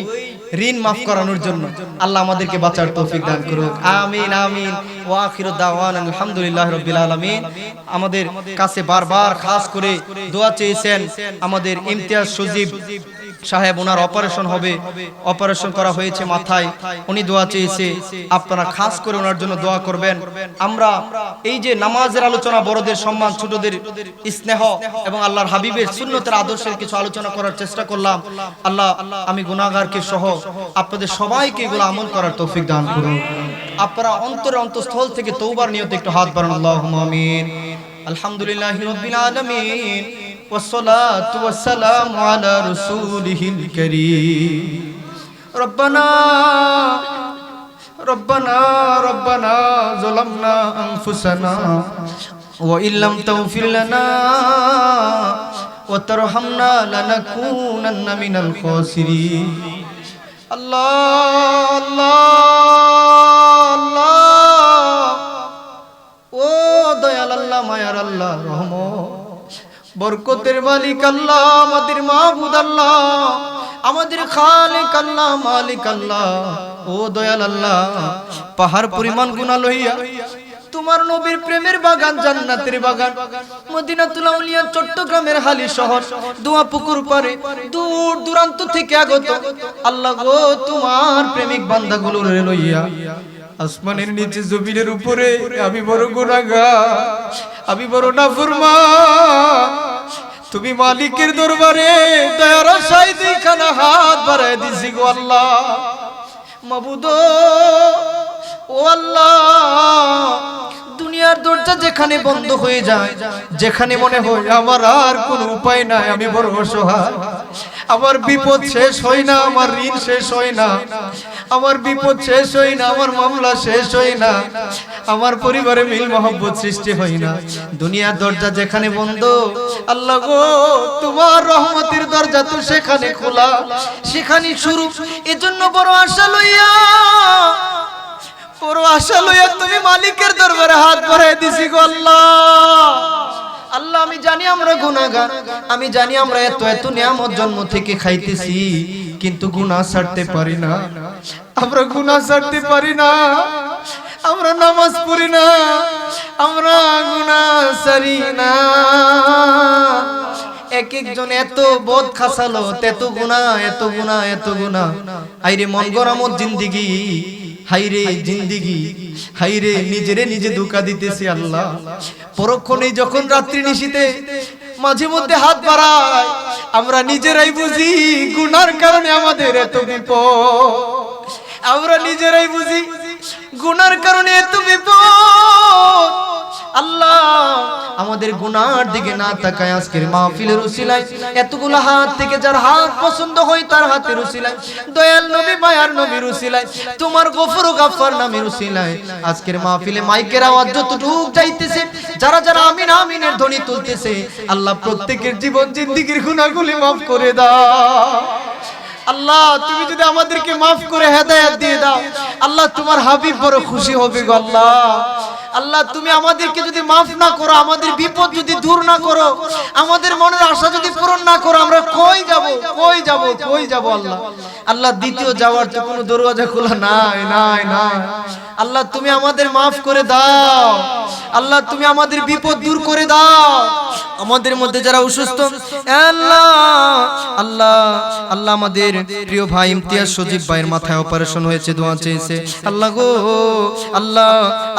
ঋণ মাফ করানোর জন্য। আল্লাহ আমাদেরকে বাঁচার তৌফিক দান করুক, আমিন আমিন। ওয়া আখিরু দাওয়ানা আলহামদুলিল্লাহি রাব্বিল আলামিন। আমাদের কাছে বারবার খাস করে দোয়া চেয়েছেন আমাদের ইমতিয়াজ সজীব সাহেব ওনার অপারেশন হবে, অপারেশন করা হয়েছে মাথায়, উনি দোয়া চেয়েছে, আপনারা খাস করে ওনার জন্য দোয়া করবেন। আমরা এই যে নামাজের আলোচনা, বড়দের সম্মান, ছোটদের স্নেহ এবং আল্লাহর হাবিবের সুন্নতের আদর্শের কিছু আলোচনা করার চেষ্টা করলাম। আল্লাহ আমি গুনাহগারকে সহ আপনাদের সবাইকে এগুলো আমল করার তৌফিক দান করুন। আপনারা অন্তরে অন্তঃস্থল থেকে তওবার নিয়তে একটু হাত বাড়ান, আল্লাহুম্মা আমিন। আলহামদুলিল্লাহি রাব্বিল আলামিন والصلاة والسلام على رسوله الكريم ربنا ظلمنا أنفسنا وإن لم تغفر لنا وترحمنا لنكونن من الخاسرين الله الله الله ও দয়াল আল্লাহ, মায়ার আল্লাহ, রহমত বরকতের মালিক আল্লাহ, আমাদের মাবুদ আল্লাহ, আমাদের খালিক আল্লাহ, মালিক আল্লাহ, ও দয়াল আল্লাহ, পাহাড় পরিমাণ গুনাহ লইয়া তোমার নবীর প্রেমের বাগান, জান্নাতের বাগান, মদিনাতুল আউলিয়া চট্টগ্রামের হালি শহর, দোয়া পুকুর পারে দূর দূরান্ত থেকে আগত আল্লাহ গো, তোমার প্রেমিক বান্দাগুলো লইয়া আসমানের নিচে জমিনের উপরে আমি বড় গুনাহগার, আমি বড় নাফরমান, তুমি মালিকের দরবারে দয়ার আশায় দুইখানা হাত বাড়ায় দিছি গো আল্লাহ। মাবুদ ও আল্লাহ, দুনিয়ার দরজা যেখানে বন্ধ হয়ে যায়, যেখানে মনে হয় আমার আর কোনো উপায় নাই, আমি বড় অসহায়, আমার বিপদ শেষ হয় না, আমার ঋণ শেষ হয় না, আমার বিপদ শেষ হয় না, আমার মামলা শেষ হয় না, আমার পরিবারে মিল মহব্বত সৃষ্টি হয় না, দুনিয়ার দরজা যেখানে বন্ধ, আল্লাহ গো তোমার রহমতের দরজা তো সেখানে খোলা, সেখানে শুরু। এজন্য বড় আশা লইয়া তুমি মালিকের দরবারে হাত বাড়ায় দিছি গো আল্লাহ। আল্লাহ আমি জানি আমরা গুনাহগার, আমি জানি আমরা এত এত নিয়ামত জন্ম থেকে খাইতেছি, কিন্তু গুনাহ ছাড়তে পারি না, আমরা গুনাহ ছাড়তে পারি না, আমরা নামাজ পড়ি না, আমরা গুনাহ ছাড়ি না। এক একজন এত বদ খাসালো, এত গুনাহ, এত গুনাহ, এত গুনাহ। আইরে মন গরামত জিন্দেগি, হাইরে জিন্দেগি, হাইরে নিজেরে নিজে ধোঁকা দিতেছি আল্লাহ। পরক্ষণে যখন রাত্রি নিশীতে মাঝে মধ্যে হাত বাড়ায়, আমরা নিজেরাই বুঝি গুনার কারণে আমাদের এত বিপদ, আমরা নিজেরাই বুঝি গুনার কারণে এত বিপদ। আল্লাহ আমাদের গুনার দিকে না তাকায় আজকের মাহফিলের উসিলায় এতগুলো হাত থেকে যার হাত পছন্দ হয় তার হাতের উসিলায়, দয়াল নবী মায়ার নবীর উসিলায়, তোমার গফর ও গাফফার নামের উসিলায় আজকের মাহফিলে মাইকের আওয়াজ যতটুকু যাইতেছে, যারা যারা আমিন আমিনের ধ্বনি তুলতেছে, আল্লাহ প্রত্যেকের জীবন জিন্দেগির গুনাহগুলি মাফ করে দাও। আল্লাহ তুমি যদি আমাদেরকে মাফ করে হেদায়েত দিয়ে দাও, আল্লাহ তোমার হাবিব বড় খুশি হবে গো আল্লাহ। আল্লাহ তুমি আমাদেরকে যদি মাফ না করো, আমাদের বিপদ যদি দূর না করো, আমাদের মনের আশা যদি পূরণ না করো, আমরা কই যাব, কই যাব, কই যাব আল্লাহ। আল্লাহ দ্বিতীয় যাওয়ার তো কোনো দরওয়াজা খোলা নাই, নাই, নাই। আল্লাহ তুমি আমাদের মাফ করে দাও, আল্লাহ তুমি আমাদের বিপদ দূর করে দাও। আমাদের মধ্যে যারা অসুস্থ, আল্লাহ আল্লাহ আল্লাহ আমাদের প্রিয় ভাই ইমতিয়াজ সজীব ভাইয়ের মাথায় অপারেশন হয়েছে, দোয়া চেয়েছে আল্লাহ গো আল্লাহ।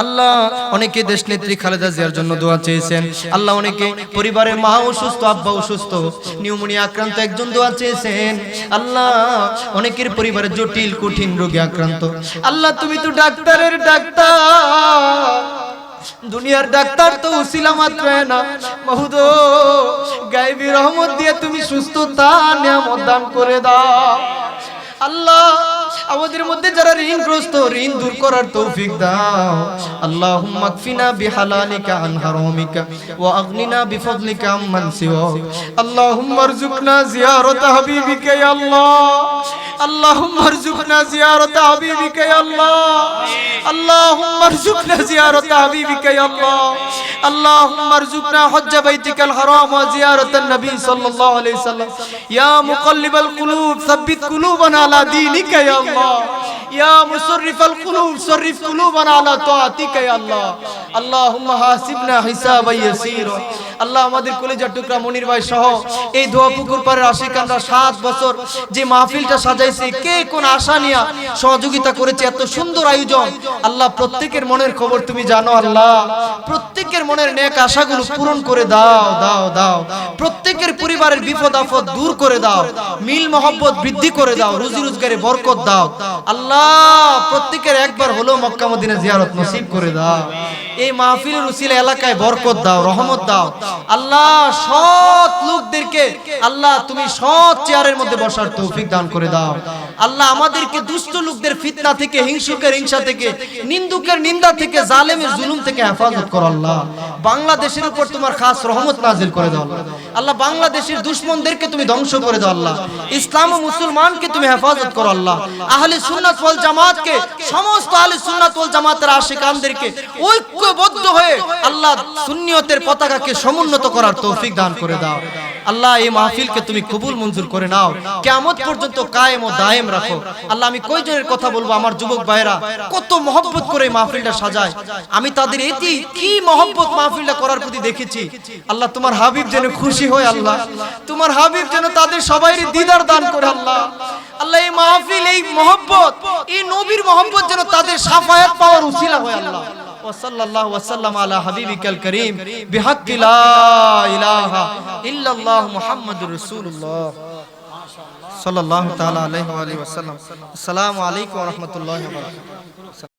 আল্লাহ অনেকে দেশ নেত্রী খালেদা জিয়ার জন্য দোয়া চেয়েছেন আল্লাহ, অনেকে পরিবারের মা অসুস্থ, আব্বা অসুস্থ, নিউমোনিয়া আক্রান্ত একজন দোয়া চেয়েছেন আল্লাহ, অনেকের পরিবারে জটিল কঠিন রোগে আক্রান্ত। আল্লাহ তুমি তো ডাক্তারের ডাক্তার, দুনিয়ার ডাক্তার তো উসিলা মাত্র না, মাহুদ গায়বী রহমত দিয়ে তুমি সুস্থতা নিয়ামত দান করে দাও আল্লাহ। আমাদের মধ্যে যারা ঋণগ্রস্ত, ঋণ দূর করার তৌফিক দাও। আল্লাহুম্মা কফিনা বিহালালিকা আন হারামিকা ওয়া আগনিনা বিফদলিকা আম্মান সিওয়াক। আল্লাহুম্মা আরযুকনা জিয়ারাত হাবিবিকা ইয়া আল্লাহ। اللهم ارزقنا زيارة حبيبك يا الله اللهم ارزقنا زيارة حبيبك يا الله اللهم ارزقنا حج بيتك الحرام وزيارة النبي صلى الله عليه وسلم يا مقلب القلوب ثبت قلوبنا على دينك يا الله يا مصرف القلوب صرف قلوبنا على طاعتك يا الله اللهم حاسبنا حسابا يسيرا আল্লাহ আমাদের কলিজার টুকরা মনির ভাই সহ এই দোয়া পুকুর পাড়ের আশিকানরা 7 বছর যে মাহফিলটা সাজাইছে কে কোন আশা নিয়ে সহযোগিতা করেছে এত সুন্দর আয়োজন আল্লাহ প্রত্যেকের মনের খবর তুমি জানো আল্লাহ প্রত্যেকের মনের নেক আশাগুলো পূরণ করে দাও দাও দাও প্রত্যেকের পরিবারের বিপদ আপদ দূর করে দাও মিল মহব্বত বৃদ্ধি করে দাও রুজি রোজগারে বরকত দাও আল্লাহ প্রত্যেকের একবার হলো মক্কা মদিনা জিয়ারত নসিব করে দাও এই মাহফিলের উসিলা এলাকায় বরকত দাও রহমত দাও আল্লাহ সৎ লোকদেরকে আল্লাহ তুমি সৎ চেয়ারের মধ্যে বসার তৌফিক দান করে দাও আল্লাহ আমাদেরকে দুষ্ট লোকদের ফিতনা থেকে হিংসুকের হিংসা থেকে নিন্দুকের নিন্দা থেকে জালেমের জুলুম থেকে হেফাজত করো আল্লাহ বাংলাদেশের উপর তোমার খাস রহমত নাজিল করে দাও আল্লাহ বাংলাদেশের দুশমনদেরকে তুমি ধ্বংস করে দাও আল্লাহ ইসলাম ও মুসলমানকে তুমি হেফাজত করো আল্লাহ আহলে সুন্নাত ওয়াল জামাতকে সমস্ত আহলে সুন্নাত ওয়াল জামাতের আশিকানদেরকে ঐক্যবদ্ধ হয়ে আল্লাহ সুন্নিয়তের পতাকাকে সমুন্নত করার তৌফিক দান করে দাও আল্লাহ এই মাহফিলকে তুমি কবুল মঞ্জুর করে নাও কিয়ামত পর্যন্ত কায়েম ও দায়েম রাখো আল্লাহ আমি কয়জনের কথা বলবো আমার যুবক ভাইরা কত মহব্বত করে এই মাহফিলটা সাজায় আমি তাদের এটি কি মহব্বত মাহফিলটা করার প্রতি দেখেছি আল্লাহ তোমার হাবিব যেন খুশি হয় আল্লাহ তোমার হাবিব যেন তাদের সবাইয়ের দিদার দান করে আল্লাহ আল্লাহ এই মাহফিল এই মহব্বত এই নবীর মহব্বত যেন তাদের শাফায়াত পাওয়ার উসিলা হয় আল্লাহ وصلى الله وسلم على حبيبك الكريم بحق لا إله إلا الله محمد رسول الله صلى الله تعالى عليه وآله وسلم السلام عليكم ورحمة الله وبركاته